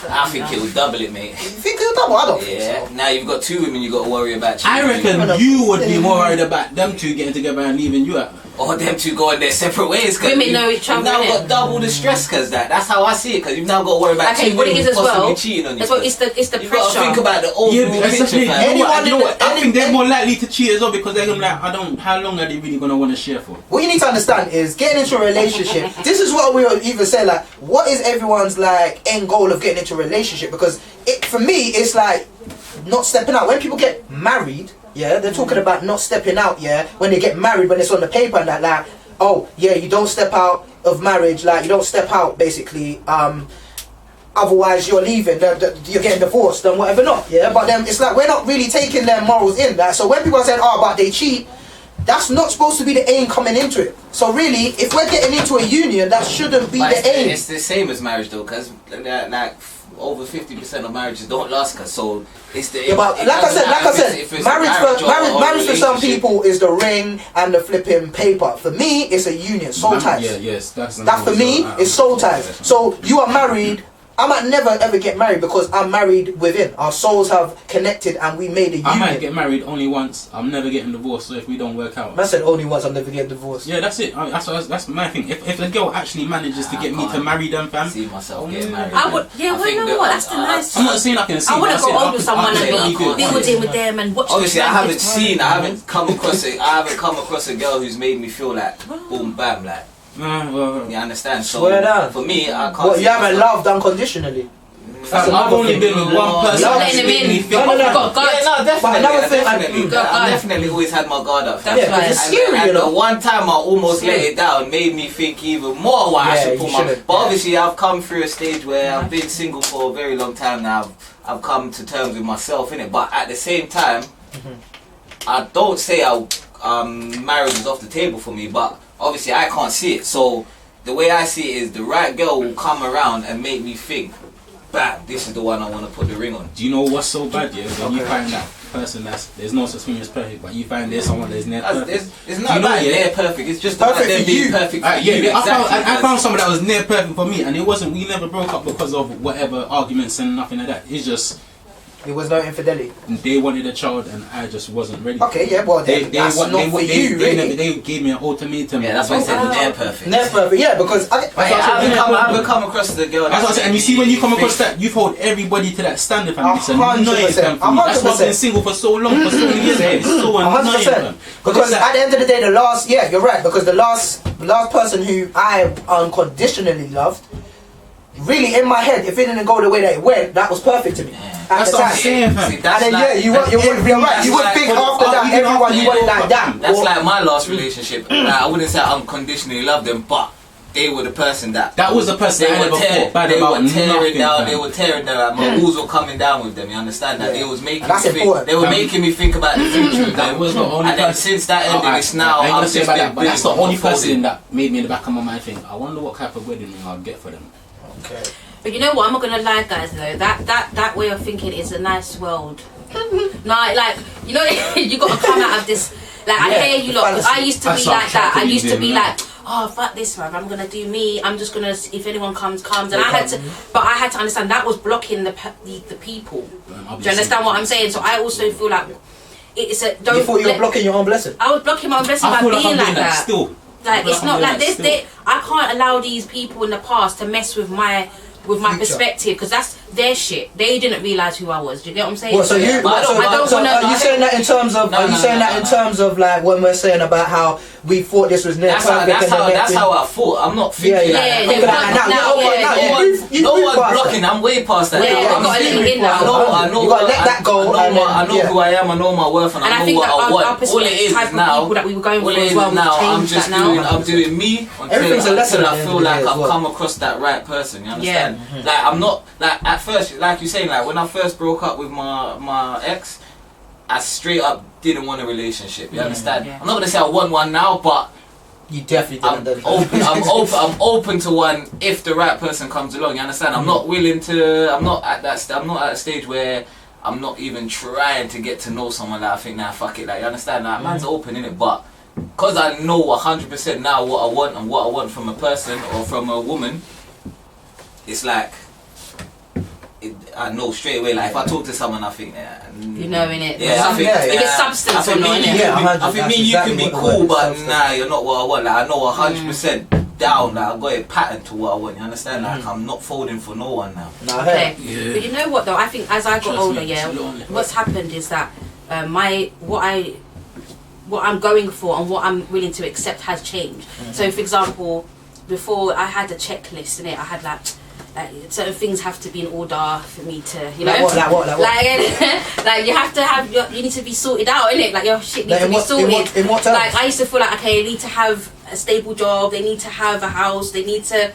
I think it would double it, mate. You think it'll double? I don't think so. Now you've got two women you got to worry about. I reckon you would be more worried about them two getting together and leaving you out. Or them two going their separate ways. Women know each other. You've now got double the stress because that's how I see it. Because you've now got to worry about two women possibly cheating on you. That's what it's the pressure. You've got to think about the overall picture. I think they're more likely to cheat as well because they're gonna be like, how long are they really gonna want to share for? What you need to understand is getting into a relationship. This is what we even say, like, what is everyone's like end goal of getting into a relationship? Because for me, it's like not stepping out. When people get married, yeah, they're talking about not stepping out. Yeah, when they get married, when it's on the paper and that, like, oh yeah, you don't step out of marriage, like you don't step out basically. Otherwise, you're leaving. You're getting divorced and whatever not. Yeah, but then it's like we're not really taking their morals in. Like, so when people are saying, "Oh, but they cheat," that's not supposed to be the aim coming into it. So really, if we're getting into a union, that shouldn't be the aim. It's the same as marriage though, because like over 50% of marriages don't last. So it's the but like I said, marriage for some people is the ring and the flipping paper. For me, it's a union, soul ties. Yeah, yes, that for me is soul ties. So you are married. I might never ever get married because I'm married within. Our souls have connected and we made a union. I might get married only once. I'm never getting divorced. So if we don't work out, I said only once. I'm never getting divorced. Yeah, that's it. That's my thing. If a girl actually manages to get me to marry them, fam, see myself getting married. I would. Yeah, well, you know what? That's the nice. I'm not saying I can see. I want to go on with someone and be building with them and watch. Obviously, I haven't come across a girl who's made me feel like boom bam like. You understand? So for me, I can't. What, you haven't loved unconditionally? I've only been with one person. Definitely. I've definitely always had my guard up. It's scary, and you know. the one time I almost let it down made me think even more why I should put my. But obviously, I've come through a stage where I've been single for a very long time now. I've come to terms with myself, innit? But at the same time, I don't say marriage is off the table for me, but obviously I can't see it. So the way I see it is the right girl will come around and make me think, bam, this is the one I want to put the ring on. Do you know what's so bad, yeah? When you find that person there's no such thing as perfect, but you find there's someone that's near perfect. It's not about near perfect, it's just about them being perfect for you. I found someone that was near perfect for me, and we never broke up because of whatever arguments and nothing like that. It's just there was no infidelity. They wanted a child and I just wasn't ready. Okay, yeah, well that's not for you, really. They gave me an ultimatum. Yeah, that's why I said near perfect. Near perfect, yeah, because I haven't come across the girl. That's what I said, and you see when you come across that, you've held everybody to that standard, fam. It's annoying, fam. That's why I've been single for so long, for so many years. It's so annoying, fam. Because at the end of the day, you're right, because the last person who I unconditionally loved, really in my head, if it didn't go the way that it went, that was perfect to me. That's what I'm saying, fam. And then you would think after that everyone you wanted like that. That's like my last relationship. I wouldn't say I unconditionally love them, but they were the person that was the person they were tearing down. My walls were coming down with them. You understand that? They was making me think. They were making me think about the future. That was the only and then since that ended, it's now. I ain't gonna say about that, but that's the only person that made me in the back of my mind think, I wonder what type of wedding ring I'll get for them. Okay. But you know what? I'm not gonna lie, guys. Though that way of thinking is a nice world. Like you know, you got to come out of this. Like I hear you lot. Because I used to be like that. I used to be like, oh fuck this, man. I'm gonna do me. I'm just gonna. If anyone comes. And I had to. But I had to understand that was blocking the people. Do you understand what I'm saying? So I also feel like it's a. Don't. You thought you were blocking your own blessing. I was blocking my own blessing by being like that. Still. Like it's not like this. I can't allow these people in the past to mess with my perspective because that's their shit. They didn't realize who I was. Do you get what I'm saying? Well, so you, are you saying that in terms of? Are you saying that in terms of like when we're saying about how we thought this was near perfect? That's how I thought. I'm not thinking no one blocking. I'm way past that. I know. You gotta let that go. I know who I am. I know my worth, and I know what I want. All it is now. That we were going for as well. I'm doing me until I feel like I've come across that right person. You understand? Like I'm not like at first, like you're saying, like when I first broke up with my ex, I straight up didn't want a relationship. You understand? I'm not gonna say I want one now, but you definitely didn't. I'm open to one if the right person comes along. You understand? I'm not willing to. I'm not at a stage where I'm not even trying to get to know someone that I think fuck it. Like you understand? Like man's open in it, but because I know 100% now what I want and what I want from a person or from a woman, it's like. I know straight away. Like if I talk to someone, I think you know in it. Yeah, I think if it's substance or not. I think me, you can be cool, but nah, you're not what I want. Like I know 100% down. Like I got a pattern to what I want. You understand? Like I'm not folding for no one now. Okay, but you know what though? I think as I got older, what's happened is that what I'm going for and what I'm willing to accept has changed. So for example, before I had a checklist in it, I had like certain things have to be in order for me to, you know. Like what? Like you have to have you need to be sorted out, innit? Like your shit needs to be sorted. In what terms? Like I used to feel like okay, they need to have a stable job, they need to have a house, they need to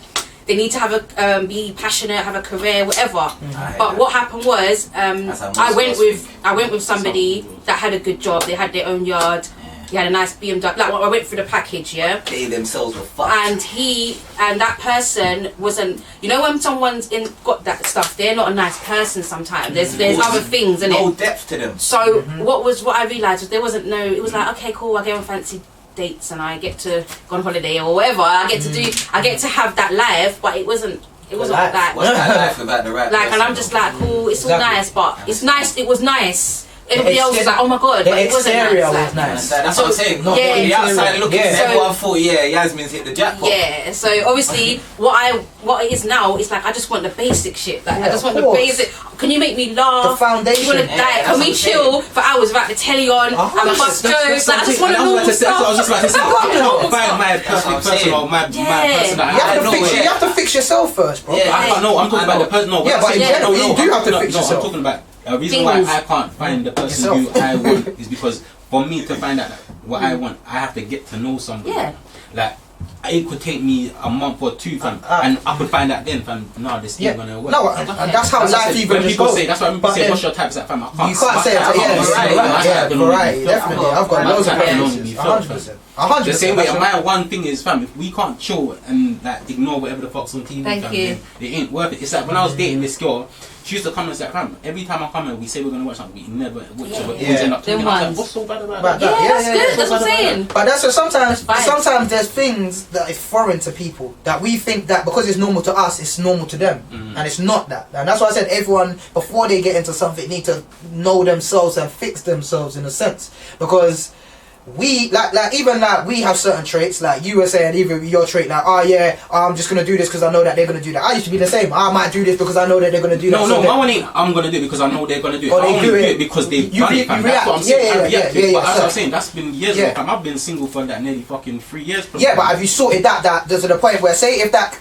have a be passionate, have a career, whatever. But what happened was I went with somebody that had a good job, they had their own yard. He had a nice BMW. Like I went through the package, They themselves were fucked. And that person wasn't. You know when someone's got that stuff, they're not a nice person. Sometimes there's other things in it. No depth to them. So what I realised was there wasn't no. It was like okay, cool. I go on fancy dates and I get to go on holiday or whatever. I get to have that life, but it wasn't. It wasn't like that. What's that life without the right person? And I'm just like, cool. It's all nice, but it's nice. It was nice. Everybody else was like, oh my god, but it wasn't nice. That's what I'm saying. Not the outside looking. Everyone thought, Yasmin's hit the jackpot. Yeah. So obviously, what it is now is like I just want the basic shit. Like I just want the basic. Can you make me laugh? The foundation. You want to can we chill for hours without the telly on and bust jokes? Like I just want to normal stuff. I was just like, I can't find my perfect person or my person. You have to fix yourself first, bro. I'm talking about the person. No, but in general, you do have to fix yourself. I'm talking about. The reason why I can't find the person who I want is because for me to find out what I want, I have to get to know somebody. Like it could take me a month or two, fam, and I could find out then, fam. No, this ain't gonna work. No, and that's how life even just goes. That's why people say, "What's your type?" It's like, fam, I can't. You can't say it. Variety, definitely. I've got loads of preferences. 100%. The same way, my one thing is, fam, if we can't chill and like ignore whatever the fuck's on TV, fam, it ain't worth it. It's like when I was dating this girl. She used to come and say, fam, every time I come and we say we're going to watch something, we never watch it, but we end up talking. I was like, what's so bad about that? That's good, that's what I'm saying. But that's what sometimes there's things that is foreign to people that we think that because it's normal to us, it's normal to them. And it's not that. And that's why I said everyone, before they get into something, need to know themselves and fix themselves in a sense. Because we even we have certain traits, like you were saying, even your trait, like I'm just gonna do this because I know that they're gonna do that. I used to be the same. I might do this because I know that they're gonna do that. No, my one ain't I'm gonna do it because I know they're gonna do it. Or they do it because they've done it. That's what I'm saying. I react to it. But that's what I'm saying. That's been years ago. I've been single for that nearly fucking 3 years. Yeah, but have you sorted that to the point where I've sorted that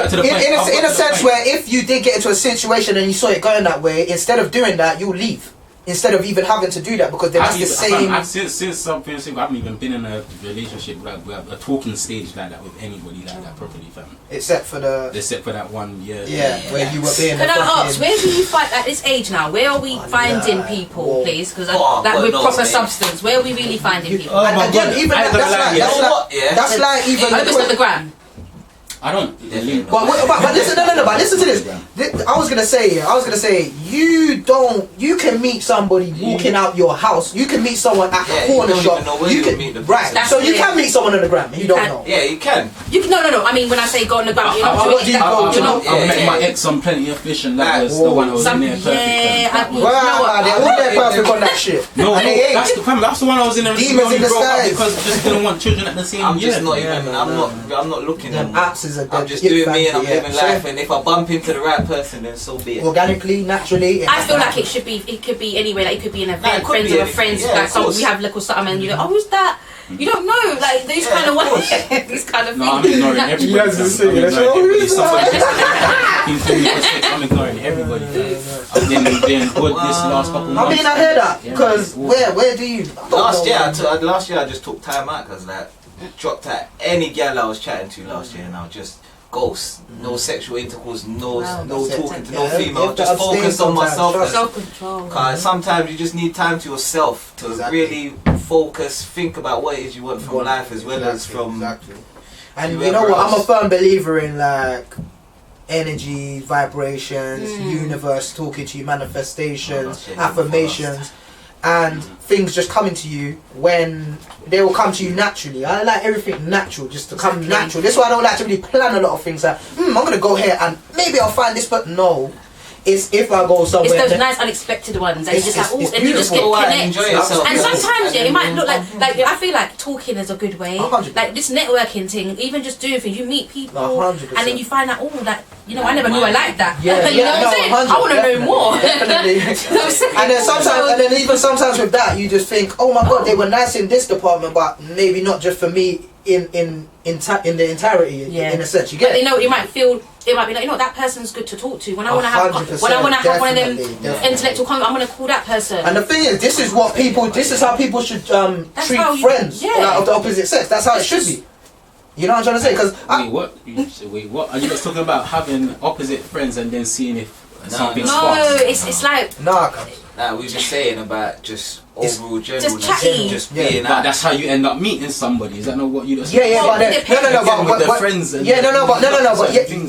to the point. In a sense where if you did get into a situation and you saw it going that way, instead of doing that, you'll leave. Instead of even having to do that, because that's the same. Since I've been single, I haven't even been in a relationship like a talking stage like that with anybody like that properly, fam. Except for that 1 year. Where you were being. Can I ask, where do you find at this age now? Where are we finding people, please? Because with proper substance, where are we really finding people? And again, even that's like even on the gram. I don't. But listen, no. But listen to this. I was gonna say, you can meet somebody walking out your house. You can meet someone at the corner shop. You can meet them. Right. So you can meet someone on the gram. You don't know. Yeah, you can. No. I mean, when I say go on the gram, you're not doing it. I met my ex on Plenty of Fish, and that was the one who was in there perfect. Yeah, they're all there perfect on that shit. No, that's the one I was in there. Demons in the skies. Because just didn't want children at the same. I'm just not even. I'm not looking. Apps is I'm just doing me and I'm living life, and if I bump into the right person, then so be it. Organically, naturally. I feel like it could be anywhere. Like it could be an event, friends of a friend. Like we have little something, and you know, who's that? You don't know, like these kind of ones, these kind of things. No, I'm ignoring everybody. I'm ignoring everybody. I've been good this last couple months. I mean, I hear that because where do you? Last year I just took time out because like dropped out any girl I was chatting to last year, and I just ghost. No sexual intercourse, no talking to no female. Just focus on myself. Self-control. Cause sometimes you just need time to yourself to really focus, think about what it is you want from life as well as from. And you know what? I'm a firm believer in like energy, vibrations, universe talking to you, manifestations, affirmations. And things just coming to you when they will come to you naturally. I like everything natural, just to come natural. That's why I don't like to really plan a lot of things. Like, I'm gonna go here and maybe I'll find this, but no. It's if I go somewhere. It's those nice unexpected ones, and you just like, and you just get connected. And sometimes it might look like I feel like talking is a good way. 100%. Like this networking thing, even just doing things, you meet people, 100%. and then you find out, I never knew I liked that. Yeah, you know what I'm saying? I want to know more. Definitely. And then even sometimes with that, you just think, oh my god, they were nice in this department, but maybe not just for me in the entirety. In a sense, you get. But you might be like, that person's good to talk to. When I want to have one of them intellectual conversations, I'm going to call that person. And the thing is, this is how people should treat friends of the opposite sex. That's how it should be. You know what I'm trying to say? Because wait, what? Are you just talking about having opposite friends and then seeing if something sparks? No, it's like we were just saying about just overall general, just chatting, just being out. That's how you end up meeting somebody. Is that not what you just? But friends.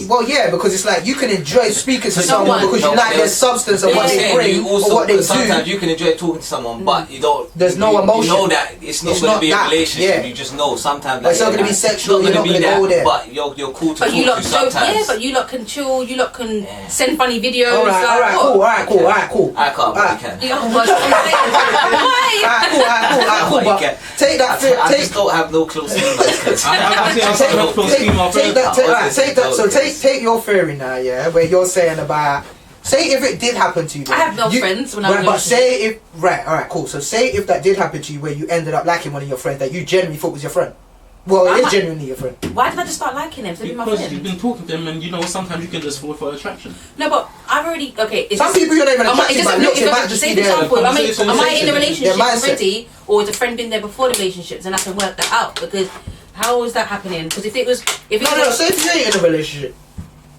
But because it's like you can enjoy speaking to someone because you like their substance and what they bring or what they do. Sometimes you can enjoy talking to someone, but you don't. There's no emotion. You know that it's not going to be a relationship. You just know sometimes. It's not going to be sexual. You're not going to go there. But you're cool to talk to sometimes. Yeah, but you lot can chill. You lot can send funny videos. All right, cool. I can't, but you can. Why? Take that. I just don't have no close females. Take that. So take your theory now, where you're saying about. Say if it did happen to you. I have no friends when I'm. But say if alright, cool. So say if that did happen to you, where you ended up liking one of your friends that you genuinely thought was your friend. Well, it is genuinely your friend. Why did I just start liking them? Because you've been talking to them, and sometimes you can just fall for attraction. No, but I've already some people you're not even attracted by looks. It might just be there. Am I in a relationship already, or has a friend been there before the relationships, and I can work that out? Because how is that happening? Because if it was, say if you ain't in a relationship.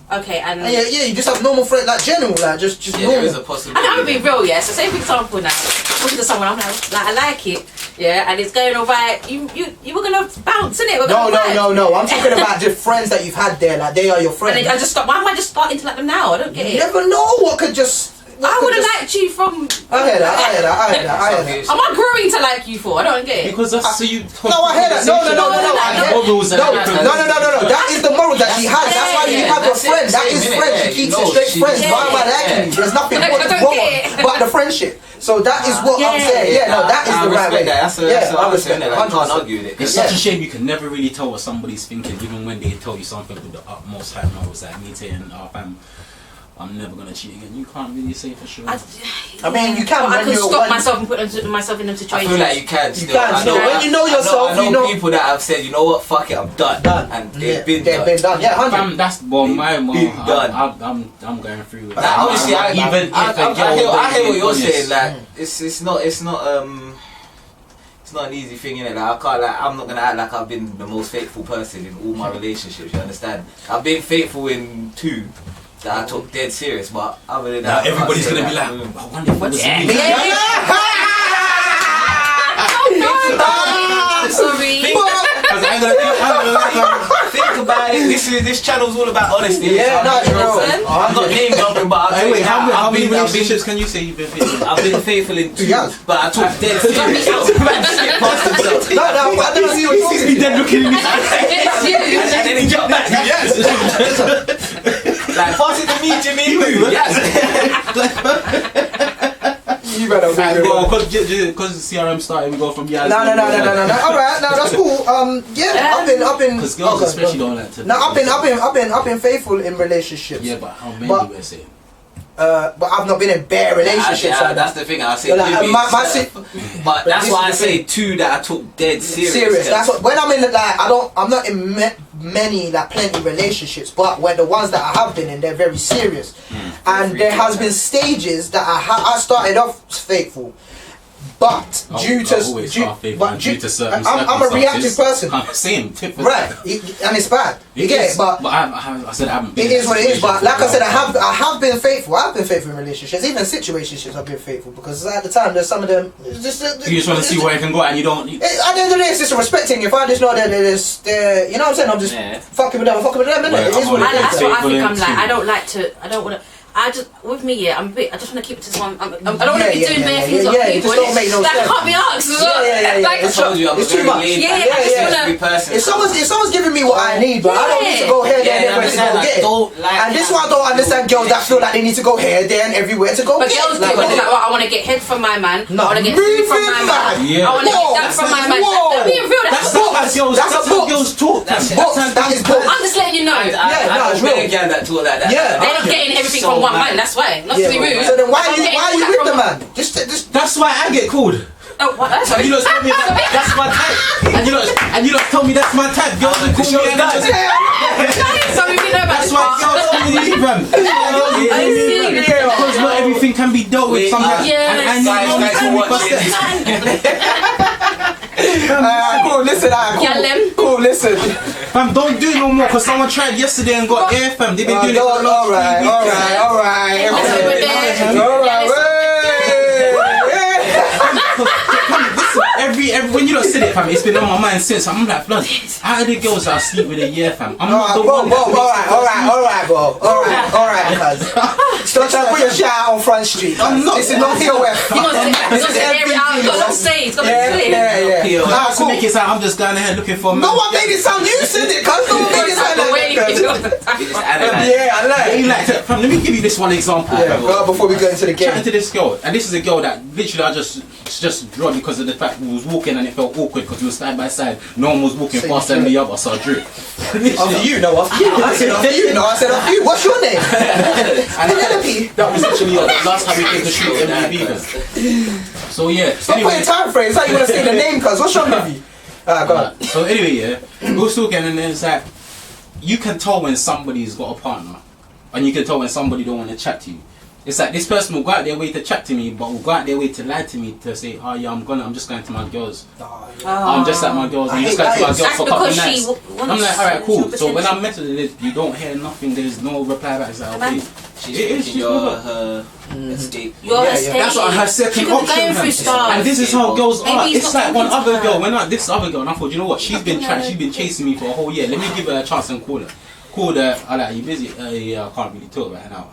Okay, and you just have normal friends, like general, like just normal. There is a possibility. I'm gonna be real, So say for example now, talking to someone, I'm like I like it, and it's going alright. You were gonna bounce, innit? No. I'm talking about just friends that you've had there, like they are your friends. And I just stop. Why am I just starting to like them now? I don't get it. You never know what could just. I would have liked you from. I hear that. Am I growing to like you for? I don't get it. Because that's so you. No, I hear that. No. That is the moral that she has. That's why you have your friend. That is friends. She keeps it straight friends. Why am I liking you? There's nothing wrong but the friendship. So that is what I'm saying. That is the right way. I respect that. I can't argue with it. It's such a shame you can never really tell what somebody's thinking, even when they tell you something with the utmost high morals. Like me saying, I'm never gonna cheat again. You can't really say for sure. I mean, you can. I can stop myself and put myself in them situations. I feel like you can. You can. When you know yourself, I know people that have said, you know what, fuck it, I'm done. And they've been done. Yeah, 100. That's my mom. I'm going through. Obviously, I hear what you're saying. Like, it's not an easy thing, innit? Like, I'm not gonna act like I've been the most faithful person in all my relationships. You understand? I've been faithful in 2. That I took dead serious, but other than that, everybody's gonna be like, I wonder if what's sorry. Because I ain't gonna Think about it. This channel's all about honesty. Yeah, no, I'm not name dropping, but Hey, wait, how many relationships can you say you've been faithful? I've been faithful in 2, years. but I talk dead serious. Shit past himself. No, I never see what He's been dead looking at me. And then he jumped back. Yes. Like, pass it to me, Jimmy. Yes. You better Because CRM started, we go from yeah. No. Alright, no, that's cool. I've been. Because girls especially don't like to. No, I've been faithful in relationships. Yeah, but how many were saying? But I've not been in bare relationships. That's the thing. I say, but that's why I say 2 that I took dead serious. That's what, when I'm in I'm not in many plenty relationships, but when the ones that I have been in, they're very serious. And there has been stages that I started off faithful. But due to certain I'm a reactive person. Same. Right, and it's bad. You get it, but I said I haven't been. It is what it is. But like I said, I have been faithful. I've been faithful in relationships, even situationships. I've been faithful because at the time there's some of them. You just want to see where it can go, and you don't. At the end of the day, it's just a respect thing. If I just know that they're, you know what I'm saying, I'm just fucking with them. Innit? It is what it is. That's what I think. I'm like. I don't want to. I just want to keep it to one. I don't want to be doing bare things on people. Just don't make no sense. I can't be asked. Yeah. I told you I'm it's too much. If someone's giving me what I need, but I don't need to go here, there, and everywhere to go get it. And this one I don't understand girls that feel like they need to go here, there, and everywhere to go get it. But girls do. I want to get head from my man. I want to get food from my man. I want to get that from my man. That's being real. That's how girls talk. That is book. I'm just letting you know. I don't really get that talk like that. Yeah. They're not getting everything from one man. That's why. Not to be rude. So then why are you with the man? Just. That's why I get called. Oh, what? And you lot tell me that's my type. And you lot tell me that's my type. Girls are call me and I just. So we know about That's why girls tell me to leave them. Because not everything can be dealt with sometimes. And I need Cool, listen. Fam, don't do it no more because someone tried yesterday and got air, fam. They've been doing it for the last 3 weeks. When you don't said it, fam, it's been on my mind since. I'm like, blood, out of the girls that I sleep with a year, fam, I'm not the one. Alright, cuz. Stop trying to put your shit out on Front Street. I'm not. This is not POF. This is every hour. You got to say it's got to be clear. To make it sound, I'm just going ahead looking for. No one made it sound. You said it, cuz. No one made it sound like that. Yeah, I like it. Fam, let me give you this one example. Before we go into the game. Chatting to this girl, and this is a girl that literally I just dropped because of the fact we was walking and it felt awkward because we were side by side. No one was walking faster than the other, so I drew. After you. I said after you. What's your name? That was literally the last time we came to shoot MTV. So yeah. Stop putting time frames. How you want to say the name, cuz? What's your movie? Go on. So anyway, we were talking and then it's like, you can tell when somebody's got a partner, and you can tell when somebody don't want to chat to you. It's like this person will go out their way to chat to me, but will go out their way to lie to me to say, oh yeah, I'm just going to my girls. I'm just at my girls. I'm just going to my girls for a couple of nights. I'm like, alright, cool. So when I'm messaging it, you don't hear nothing. There's no reply back. It's like, okay. She's her escape. That's what her second option. And this is how girls are. It's like one other girl. This other girl, and I thought, you know what? She's been chasing me for a whole year. Let me give her a chance and call her. Called her. I like, you busy? Yeah, I can't really talk right now.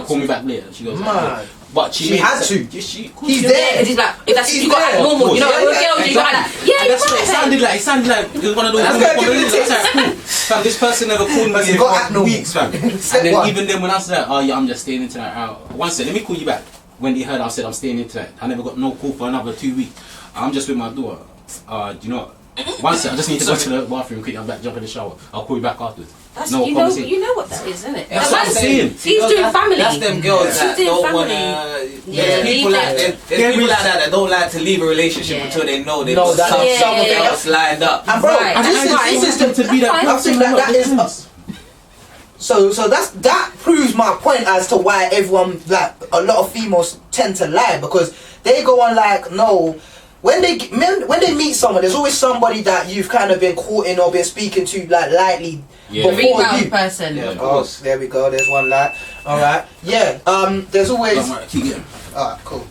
Call me back later. She goes, man. But she had to. He's there. He's like, if that's you got to act normal, you know, girls, you got to act. Yeah, you're right. It sounded like it was one of those. Fam, this person never called me for weeks, fam. And then even then when I said, oh yeah, I'm just staying in tonight. One said, let me call you back. When they heard I said I'm staying in tonight, I never got no call for another 2 weeks. I'm just with my daughter. Do you know what? One second, I just need to go to the bathroom quick. I'm back, jump in the shower. I'll call you back afterwards. No, you know what that is, isn't it? That's what I'm saying. He's doing family. That's them girls that don't want to. There's people like that that don't like to leave a relationship until they know they've got something else lined up. And bro, this is them to be that. I think that is. So that proves my point as to why everyone, like a lot of females tend to lie, because they go on like, no. When they meet someone, there's always somebody that you've kind of been courting or been speaking to like lightly before you. Person. Yeah, of course. There we go. There's one light. All right. Yeah. There's always. Alright, cool.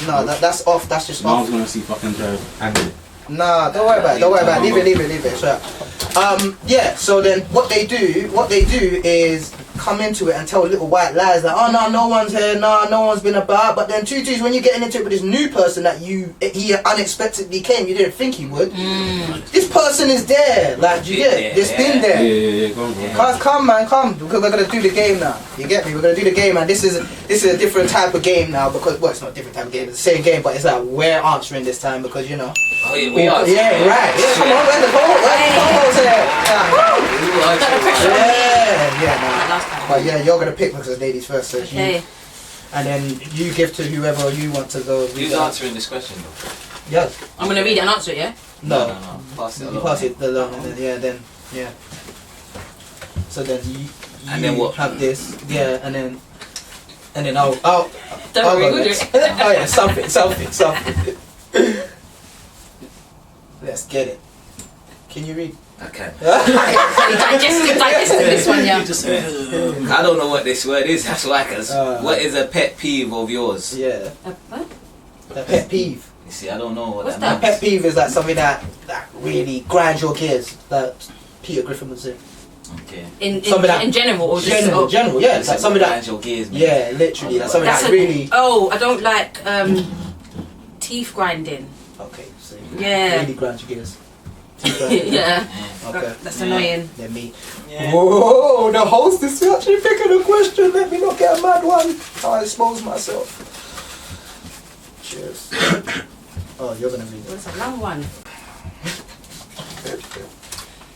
No, that's off. That's just off. I was gonna see fucking drive. Nah, don't worry about it. Leave it. So, Yeah, so then what they do is come into it and tell little white lies like, oh no one's here, no one's been about. But then tutus, when you're getting into it with this new person that he unexpectedly came, you didn't think he would. This person is there, like you get, it's been there. Yeah, go on. Come man, because we're gonna do the game now. You get me? We're gonna do the game, and this is a different type of game now because it's not a different type of game. It's the same game, but it's like we're answering this time because you know. Oh yeah, we are. Yeah, right. Yeah, come on, where's the co-host here? But yeah, you're gonna pick because ladies first. So Okay. And then you give to whoever you want to go. Who's answering this question though? Yeah. I'm gonna read it and answer it, yeah? No. Pass it You along. pass it along, and then yeah. So then you And then what? have this, yeah, and then I'll Don't I'll worry, go we'll do next. it. Oh yeah, something. Let's get it. Can you read? I can. Digesting this one, yeah. I don't know what this word is. That's why. Cause what is a pet peeve of yours? Yeah. What? A pet peeve. You see, I don't know what What's that A means. pet peeve is like something that really grinds your gears. That Peter Griffin would say. Okay. In Something that- general, or just General, yeah. It's like something that. grinds your gears, man. Yeah, literally. Like something That's that really. Oh, I don't like teeth grinding. Okay. So Yeah. really grinds your gears. Yeah. Okay. That's annoying. Then me. Yeah. Whoa, the host is actually picking a question. Let me not get a mad one. I expose myself. Cheers. Oh, you're gonna read Well, it. it's a long one.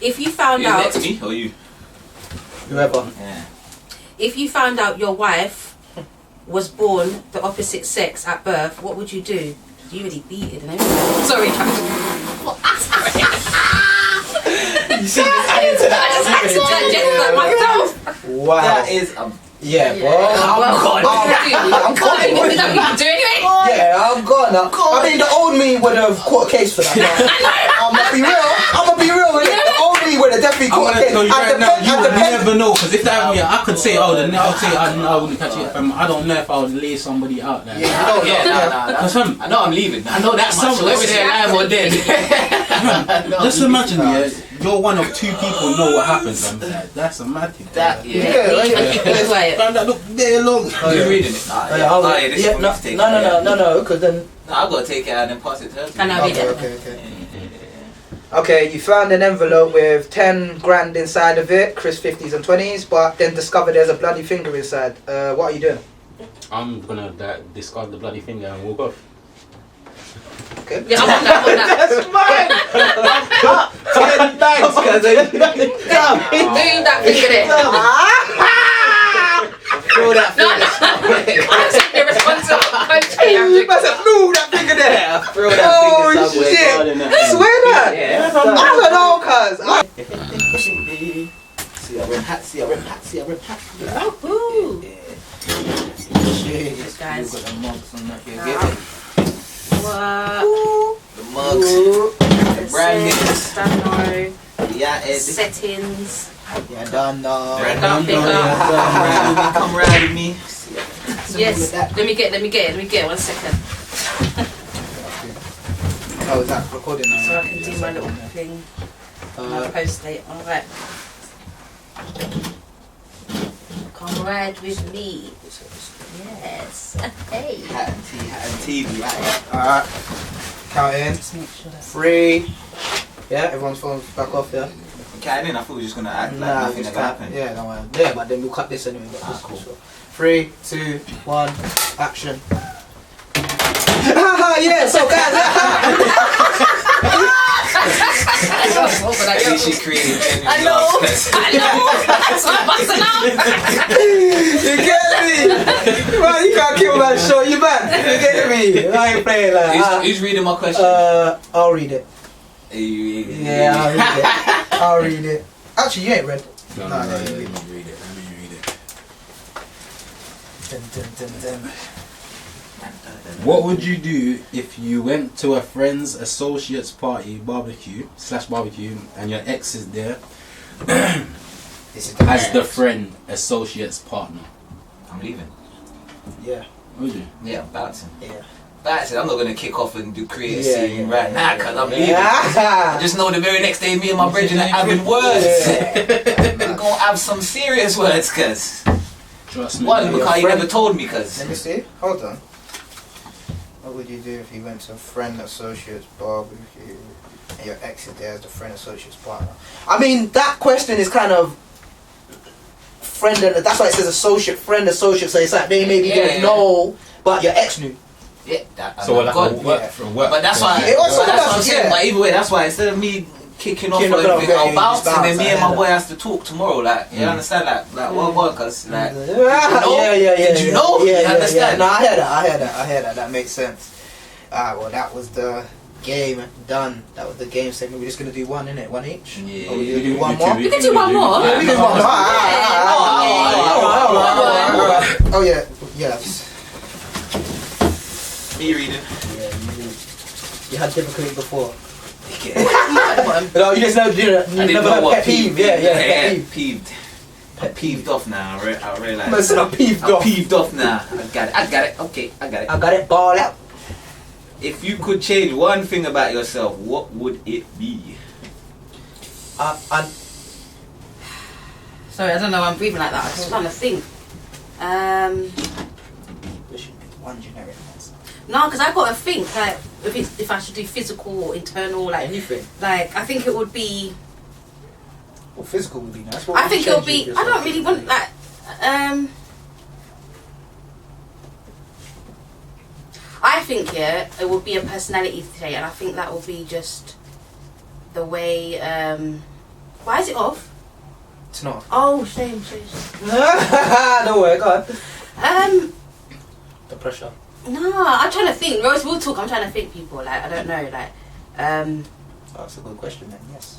If you found You out, next me or you? Whoever. Yeah. if you found out your wife was born the opposite sex at birth, what would you do? You really beat it, and everything. Sorry, You see, I just like myself. wow. That is yeah, Yeah. well, Well, I'm can't even gone. do anyway. Yeah, I'm gone now. I mean, the old me would have caught a case for that. I'm gonna be real with it. The old me would have definitely I'm caught a gonna case. tell you right now, you At would the pen, never know, because if that were me, I could say, I wouldn't catch it. I don't know if I would lay somebody out there. I know I'm leaving. I know that much. So whether they're alive or dead. Just imagine, yeah, you're one of two people know what happens. And that's a mad thing. That Quiet. Found that look there long. You're reading it. No, because then. No, I've got to take it out and then pass it to her. Can I read it? Okay. Okay, you found an envelope with 10 grand inside of it, Chris 50s and 20s, but then discovered there's a bloody finger inside. What are you doing? I'm gonna discard the bloody finger and walk off. Okay. Yeah, I want that. That's mine! 10 bags, cousin. Doing that finger there. Throw that No, I'm taking responsible. You must have flew that finger there. Throw that Oh finger somewhere. shit! Swear that? Yeah. I don't know, cuz. See, I rip hat. Ooh. Shit. Guys. You got the mugs on that. Nah. Get it? What? The mugs, the brandings, Stano. yeah, Ed. Settings. Yeah, done. Come ride with me. Yes. Let me get it. 1 second. Oh, is that recording now? So I can do my little thing. My post date. Alright. Come ride with me. Yes. Hey. Hat and TV. Alright. Count in. Just make sure that's 3. Yeah, everyone's phone's back off, yeah? Counting, I thought we were just gonna act like Nah, nothing just ever count. happened. Yeah, don't worry. Yeah, but then we'll cut this anyway. But Cool. 3, 2, 1, action. Haha, yeah, so guys. At least she created genuine I know. laughs. That's what I'm busting out. You get me? Man, you can't kill that show, you man. You get me? I ain't playing like that. Who's reading my question? I'll read it. Yeah, I'll read it. I'll read it. Actually, you ain't read. No, Nah, let you me read. read it. Dun. What would you do if you went to a friend's associate's party barbecue and your ex is there as the friend associate's partner? I'm leaving. Yeah. Would you? Yeah, I'm bouncing. Yeah. That's it. I'm not gonna kick off and create a scene right now because I'm leaving. I just know the very next day, me and my brethren are having words. We're gonna have some serious words, cuz. Trust me. One, because he never told me, cuz. Let me see. Hold on. What would you do if you went to a friend associate's barbecue and your ex is there as the friend associate's partner? I mean, that question is kind of friend. That's why it says associate, friend associate. So it's like they maybe didn't know, but your ex knew. Yeah, that, So like God, work. But that's why. It also that's what I'm does, saying. yeah. But either way, that's why instead of me kicking off Kicking or off, anything, I'll you bounce, just and then me and my bounce, boy has to talk tomorrow. Like, you understand? Like what workers? Like, Yeah, did you know? Yeah, You understand? No, I hear that. That makes sense. Well, that was the game done. That was the game segment. We're just gonna do one, innit? One each. Yeah. Or we gonna do one more? We can do one more. Yeah, we can do one more. Alright. Oh yeah, yes. Me reading. Yeah, you had difficulty before. No, you just know. You never heard pet peeve. Yeah, pet peeve. Peeved off now. I realize. Listen, I'm peeved I'm off. peeved off now. I got it. Okay, I got it. I got it. Ball out. If you could change one thing about yourself, what would it be? Sorry, I don't know. I'm breathing like that. I'm just trying to think. There should be one generic answer. No, because I got to think like if I should do physical or internal, like Anything. Like I think it would be. Well, physical would be nice. I think it would be. I don't really want like. I think it would be a personality trait, and I think that will be just the way. Why is it off? It's not. Oh, shame. Don't worry, go on. The pressure. No, I'm trying to think. Rose will talk. I'm trying to think. People like I don't know. Like, That's a good question then. Yes.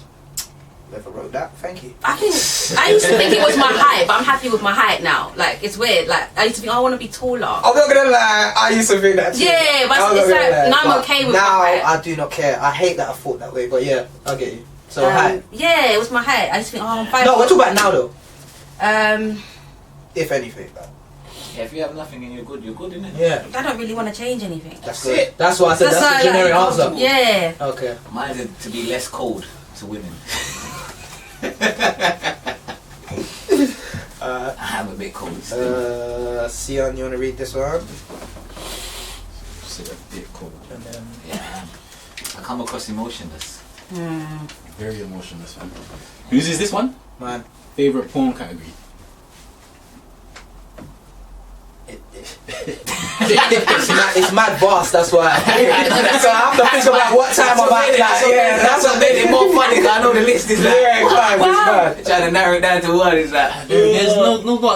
Whoever wrote that, thank you. I used to think it was my height, but I'm happy with my height now. Like it's weird. Like I used to think, oh, I want to be taller. I'm not gonna lie. I used to think that too. Yeah, but it's like now I'm okay with now my height. I do not care. I hate that I thought that way, but yeah, I get you. So height. Yeah, it was my height. I used to think, oh, I'm fine. No, we're talking about now though. If anything. Yeah, if you have nothing and you're good, innit? Yeah. I don't really want to change anything. That's good. That's why I said that's the generic answer. Yeah. Okay. Mine is to be less cold to women. I am a bit cold. Sion, you want to read this one? Sit a bit cold. And then Yeah, I come across emotionless. Very emotionless, man. Whose is this one? man, Favorite porn category? it's mad vast. That's why. So I have to think about what time I'm at. That's what made it more funny. Cause I know the list is like, it's trying to narrow it down to one. It's like, There's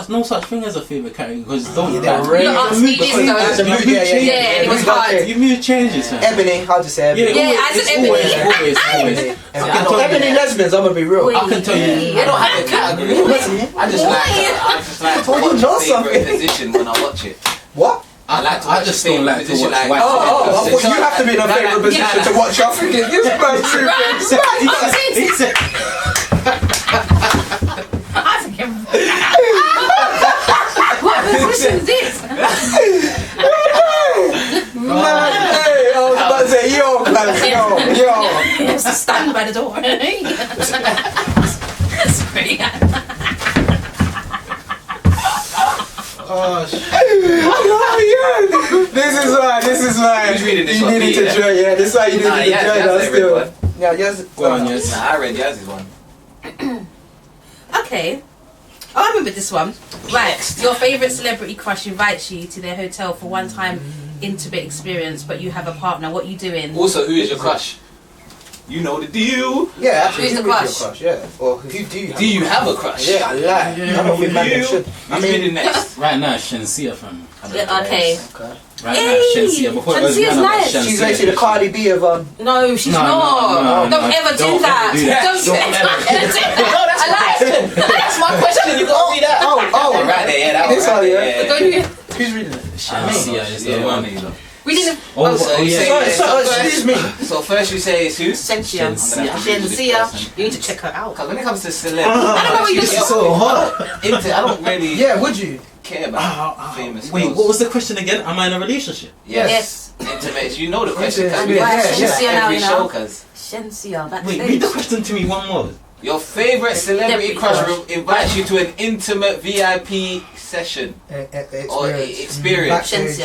no such thing as a favorite category because don't. they're like, really- You asked me this though. The mood, yeah, it was hard. Your mood changes, man. Ebony, I'll just say Ebony. Yeah, I said Ebony. Always. I can tell Ebony you- lesbians, I'm gonna be real. I can tell you. I don't have a category. I just like to Oh, you watch know my favorite something. position when I watch it. What? I like to I watch just the don't favorite like to position, watch like, white I thought you have to be in a favourite position to watch your freaking. This man too. What position is this? Man, hey, I was about to say, yo, man, yo. It was to stand by the door. Sorry. Oh shit. Oh, yeah. This is why. Who's reading this You one? needed Me, to yeah? join, yeah. This is why you needed to join us still. Yeah, yes. Go on, yes. Nah, I read Yaz's one. Okay. Oh, I remember this one. Right. Your favourite celebrity crush invites you to their hotel for one time intimate experience, but you have a partner. What you doing? Also, who is your crush? You know the deal. Yeah, actually, Who's the who is crush? your crush? Yeah. Or who do you have? Do you have a crush? Yeah, I lie. I don't think man should. I mean, next. Right now, Shensia fam. Yeah, okay. Right now, Hey, Shensia. Before it was Shensia's Rihanna, but nice. She's actually the Cardi B of No, she's No, not. no, Don't ever do don't that. ever do that. Don't ever do that. No, that's my question. That's my question. You got to read that. Oh, right there. Yeah, that This one. one, yeah. Yeah. Don't you? Who's reading it? Shensia is the Yeah, one. one. We didn't. Oh, So you say- Excuse me. So first you say it's who? Shensia. Shensia. You need to check her out. Because when it comes to celebs, I don't know what you Yo, just so hot. I don't really. Yeah, would you? care about famous Wait, girls. what was the question again? Am I in a relationship? Yes. Intimate. You know the question. Cause we Yeah. every show, cause. Shensia, Wait, read the question to me one more. Your favorite celebrity crush invites you to an intimate VIP session or experience. Backstage.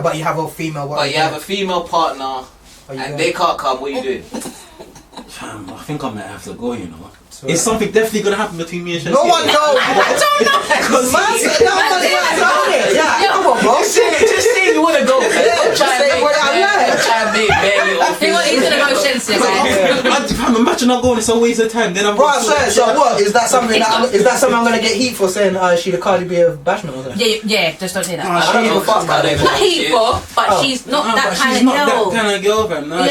But you have a female. But you have a female partner, and they can't come. What are you doing? Fam, I think I might have to go. You know. Is something definitely gonna happen between me and Shensia? No one knows. I don't know. Because man said no one knows. Yeah, come on, bro. Just say you wanna go. Just say what I like. Try and make barely He's gonna go Shensia, guys. Fam, imagine I'm going. It's a waste of time. Then I'm. Bro, so what? Is that something I'm gonna get heat for saying she the Cardi B of Bashment or something? Yeah, just don't say that. I don't give a fuck about that. Not heat for, but she's not that kind of girl. She's not that kind of girl, fam. No,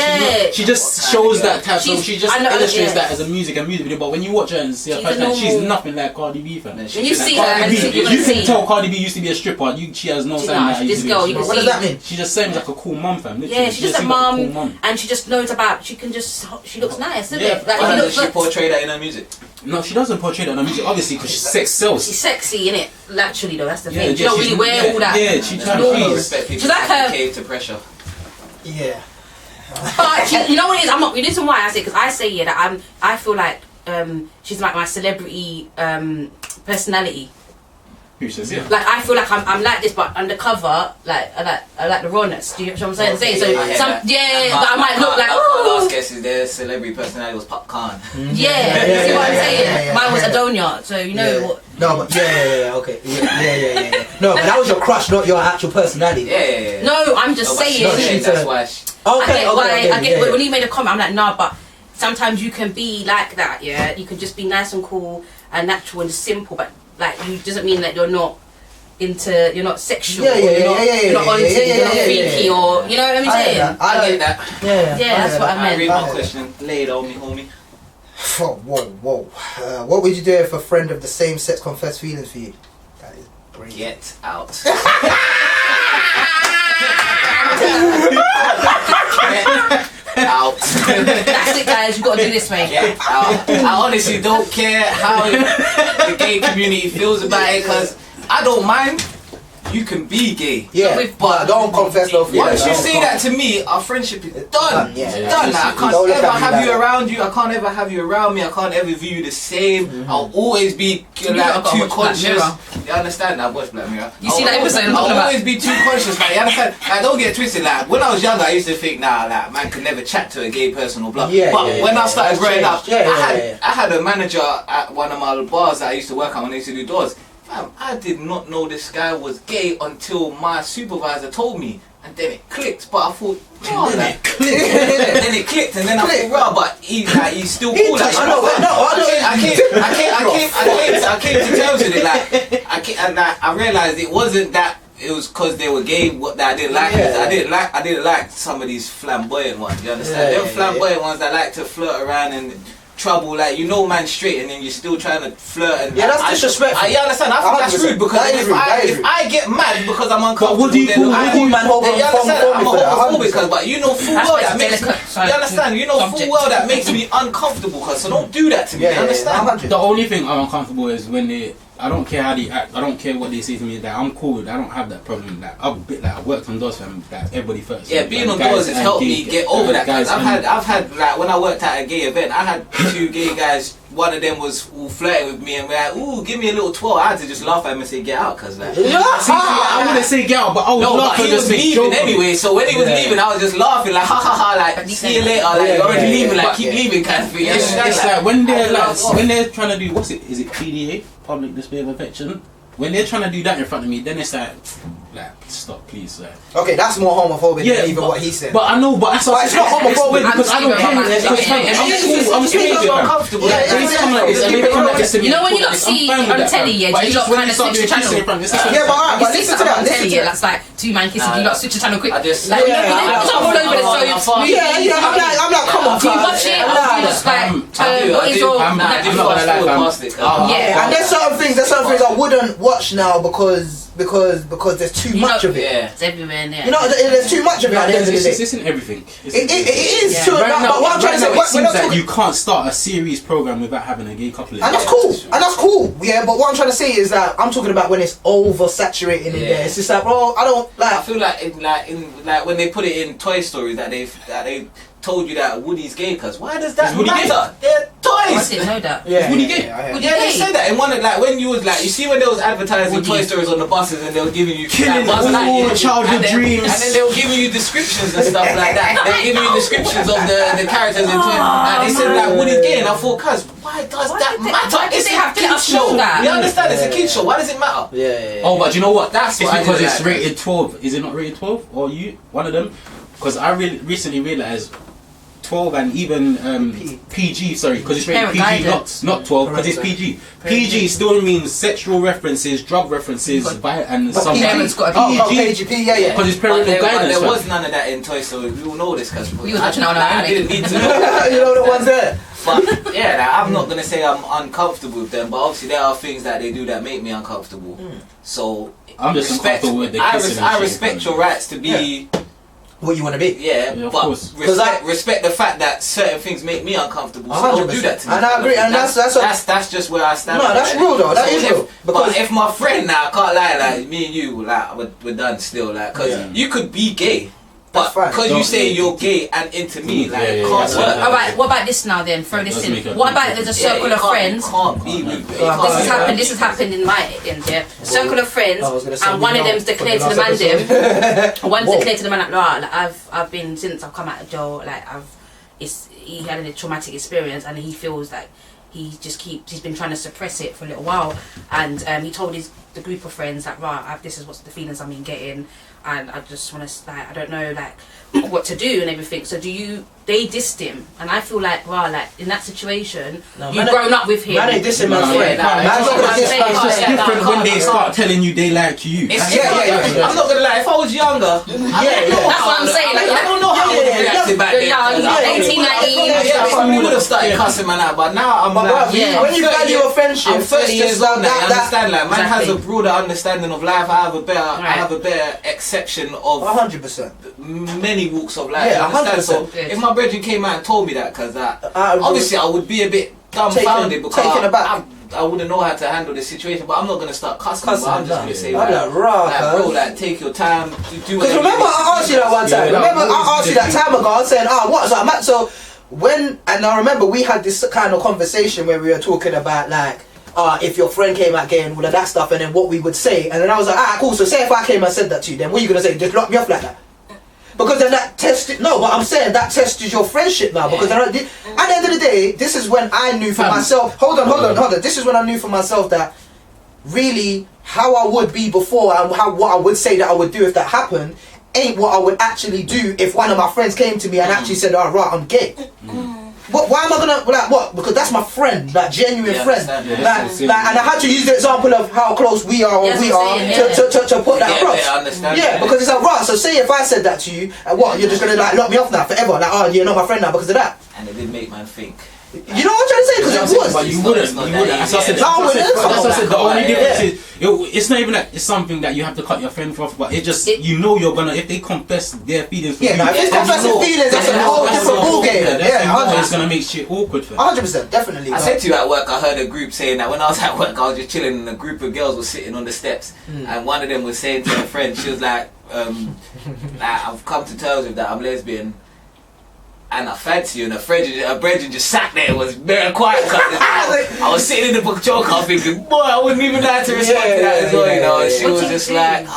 she just shows that type. So she just illustrates that as a music video. But when you watch her and see her fashion, she's nothing like Cardi B, fam. When you see her, and you can tell Cardi B used to be a stripper. She has no sign that. This girl, you can see. What does that mean? She just seems like a cool mum, fam. Yeah, she's just a mum, and she just knows about. She looks nice, isn't it? Like, does she portray that in her music? No, she doesn't portray that in her music, obviously, because sex sells. She's sexy, innit? Naturally, though, that's the thing. She don't really wear all that. Yeah, she tries to respect people. She's like a cave to pressure. Yeah. But you know what it is? I'm not. The reason why I say, because I say that I feel like she's like my celebrity personality. Who says yeah? Like I feel like I'm like this, but undercover, like I like the rawness. Do you know what I'm saying? So I might look like last guess is their celebrity personality was Popcorn. Yeah, you see what I'm saying? Mine was Adonia, so you know what. No, but okay, yeah. No, but that was your crush, not your actual personality. Yeah. No, I'm just saying. That's why. I get when you made a comment, I'm like, nah, but sometimes you can be like that. Yeah, you can just be nice and cool and natural and simple, but like you doesn't mean that you're not sexual. You're not freaky or you know what I'm saying? I get that. Yeah, that's what I meant. I read my question. Lay it on me, homie. Whoa. What would you do if a friend of the same sex confessed feelings for you? That is brilliant. Get out. Out. That's it, guys. You gotta do this, mate. Get out. I honestly don't care how the gay community feels about it, because I don't mind. You can be gay. Yeah, but don't confess no feelings. Once you say that to me, our friendship is done. Done. I can't Don't ever have you that. around you. I can't ever have you around me. I can't ever view you the same. I'll always be like too conscious. You understand? I watch Black Mirror. You see that episode? I'll always be too conscious. Like, you understand? Like, don't get twisted. Like, when I was younger, I used to think, nah, like, man could never chat to a gay person or blah. But when I started growing up, I had a manager at one of my bars that I used to work at when I used to do doors. I did not know this guy was gay until my supervisor told me, and then it clicked. But I thought, then it clicked, and then I thought, well, but he's still cool. Like, I came to terms with it. I realized it wasn't that. It was because they were gay. What that I didn't like. I didn't like some of these flamboyant ones. You understand? Them flamboyant ones that like to flirt around and trouble, like, you know, man straight, and then you're still trying to flirt. And that's disrespectful. You understand? I think that's rude, because if I get mad because I'm uncomfortable, I'm homophobic. But you know full well that makes me. You understand? You know full well that makes me uncomfortable. So don't do that to me. You understand? The only thing I'm uncomfortable is when they. I don't care how they act. I don't care what they say to me. That I'm cool with. I don't have that problem. Like I've worked on doors for everybody first. Yeah, being on doors has helped me get over that. Guys, I've had like when I worked at a gay event, I had 2 gay guys. One of them was all flirting with me and we're like, ooh, give me a little twirl. I had to just laugh at him and say, get out, cause like. I wouldn't say get out, but I was laughing. He was leaving anyway, so when he was leaving, I was just laughing like, ha ha ha, like, see you later, like, you're already leaving, like, keep leaving, kind of thing. It's like when they're trying to do, is it PDA, public display of affection? When they're trying to do that in front of me, then it's like stop, please. Okay, that's more homophobic than even what he said. But I know, but it's not homophobic because I don't care. I'm speaking uncomfortable. You know when you lot see on telly, you lot kind of switch the channel. Yeah, but listen to that. Telly, that's like 2 man kissing. You lot switch the channel quick. Like, I'm I'm like, come on, do you watch it? Or do you just like what is all? I'm not gonna lie, yeah. And there's certain things I wouldn't watch now because there's too much of it. Yeah. It's everywhere now. You know, there's too much of it at the end of the day. This isn't everything. It is true. Right now, But what I'm trying to say, it seems we're not that you can't start a series program without having a gay couple in it. and that's cool. Yeah, but what I'm trying to say is that I'm talking about when it's oversaturated in there. It's just like, bro, I don't like. I feel like when they put it in Toy Story that they told you that Woody's gay, cause why does that matter? They're toys. I didn't know that. Yeah, Woody gay? Yeah, they said that in one of when you was you see when they was advertising Toy Stories on the buses and they were giving you killing Buzz Lightyear, childhood dreams, and then they were giving you descriptions and stuff like that. They were giving you descriptions of the characters in Toy, and they said like Woody's gay, and I thought, cuz why does that matter? Why did they have to show that? You understand? It's a kid show. Why does it matter? Yeah. Oh, but you know what? That's it's what because I it's like. rated 12. Is it not rated 12? Or one of them? Because I recently realised 12 and even PG, sorry, because it's rated PG, not 12, because it's PG. PG still means sexual references, drug references, and some parents got a PG, yeah. Because it's parental guidance. There was none of that in Toy Story. We all know this because we was watching on our own. I didn't need to know. You know the ones there. But yeah, I'm not gonna say I'm uncomfortable with them, but obviously there are things that they do that make me uncomfortable. So I'm just uncomfortable with the kissing. I respect your rights to be what you want to be. Yeah, of but course. respect the fact that certain things make me uncomfortable. So don't do that to me. And I agree, and that's just where I stand. No, that's real though. That is real. Because if my friend now, I can't lie, like me and you, like we're done still, like because you could be gay. But because you say you're gay and into me, like can't work. Alright, what about this now then? Throw this in. What about there's a circle of friends? Can't be with This has happened in my end, yeah. Circle of friends, and one of them's declared to the man them. One's declared to the man like, right, I've been since I've come out of jail, like he had a traumatic experience and he feels like he's been trying to suppress it for a little while, and he told the group of friends that this is what's the feelings I've been getting, and I just want to I don't know what to do and everything. So they dissed him, and I feel like in that situation you've grown up with him. Man ain't dissing man's friend. It's just different when they start telling you they like you. I'm not gonna lie, if I was younger, that's what I'm saying. I don't know how I would have reacted back then. 18, 19. I probably would have started cussing man out, but now I'm like, when you value a friendship, I'm 30 years old now. I understand, like man has a broader understanding of life. I have a better exception of 100%. many walks of life. Yeah, 100%. So if my brethren came out and told me that, because obviously I would be a bit dumbfounded because I wouldn't know how to handle the situation. But I'm not gonna start cussing. But I'm just gonna say bro, take your time. Because remember I asked you that one time. I asked you that time ago. I was saying, what's up, man? So and I remember we had this kind of conversation where we were talking about like. If your friend came out gay and all of that stuff, and then what we would say, and then I was like, cool. So say if I came and said that to you, then what are you gonna say? Just lock me off like that? Because then that tested. No, but I'm saying that tested your friendship now. Because at the end of the day, this is when I knew for myself. Hold on. This is when I knew for myself that really how I would be before and what I would say that I would do if that happened ain't what I would actually do if one of my friends came to me and actually said, "All right, I'm gay." Why am I gonna what? Because that's my friend, that genuine friend. And I had to use the example of how close we are to put that across. Because it's like right. So say if I said that to you, you're just gonna lock me off now forever? Like you're not my friend now because of that. And it did make man think. You know what I'm trying to say? Because it was. But you wouldn't. That's what I said. The only difference is it's not even like it's something that you have to cut your friend off, but it just you're gonna if they confess their feelings. If they confess their feelings, that's a whole different ballgame. It's gonna make shit awkward for them. 100%, definitely. I said to you at work, I heard a group saying that when I was at work, I was just chilling and a group of girls were sitting on the steps, and one of them was saying to her friend, she was like, I've come to terms with that, I'm lesbian. And I fancy you, and a brethren just sat there, was very quiet. I was sitting in the patrol car thinking, boy, I wouldn't even like to respond to that as well, you know. And she was just like,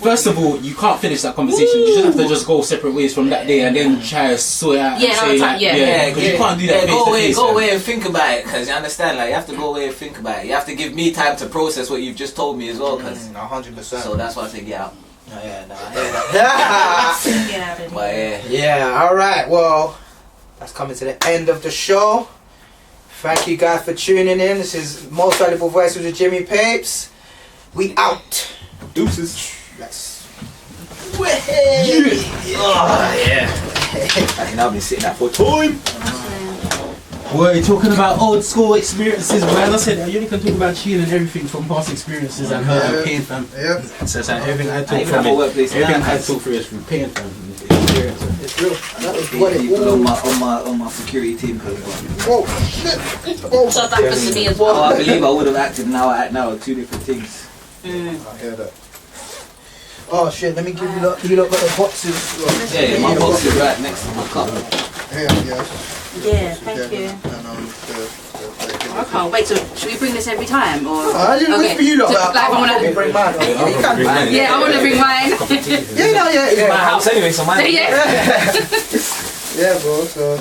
first of all, you can't finish that conversation. You just have to just go separate ways from that day and then try to sort it out. Because you can't do that. Go away and think about it, because you understand, like you have to go away and think about it. You have to give me time to process what you've just told me as well, because 100%. So that's why I say get out. I hear that. Yeah, alright, well, that's coming to the end of the show. Thank you guys for tuning in. This is Most Valuable Voices with Jimmy Papez. We out. Deuces. Let's. yeah. And I've been sitting there for time. Boy, talking about old school experiences, man. I said you only can talk about cheating and everything from past experiences and hurt and pain, fam. Yeah. So it's like everything I talk from it. Everything I talk through is through pain, fam. It's real. That was what it People all. on my security team. Whoa, shit. Whoa. So that happens to me as well. Oh, I believe I would have acted now. I act now are two different things. I hear that. Oh shit, let me give you lot. You lot got the boxes. Yeah, my box is right next to my cup. Yeah, thank you. I can't wait. So, should we bring this every time, or? I didn't wait for you lot. I want to bring mine. Yeah, I want to bring mine. Yeah. It's my house anyway, so mine. Yeah. Yeah, bro. So.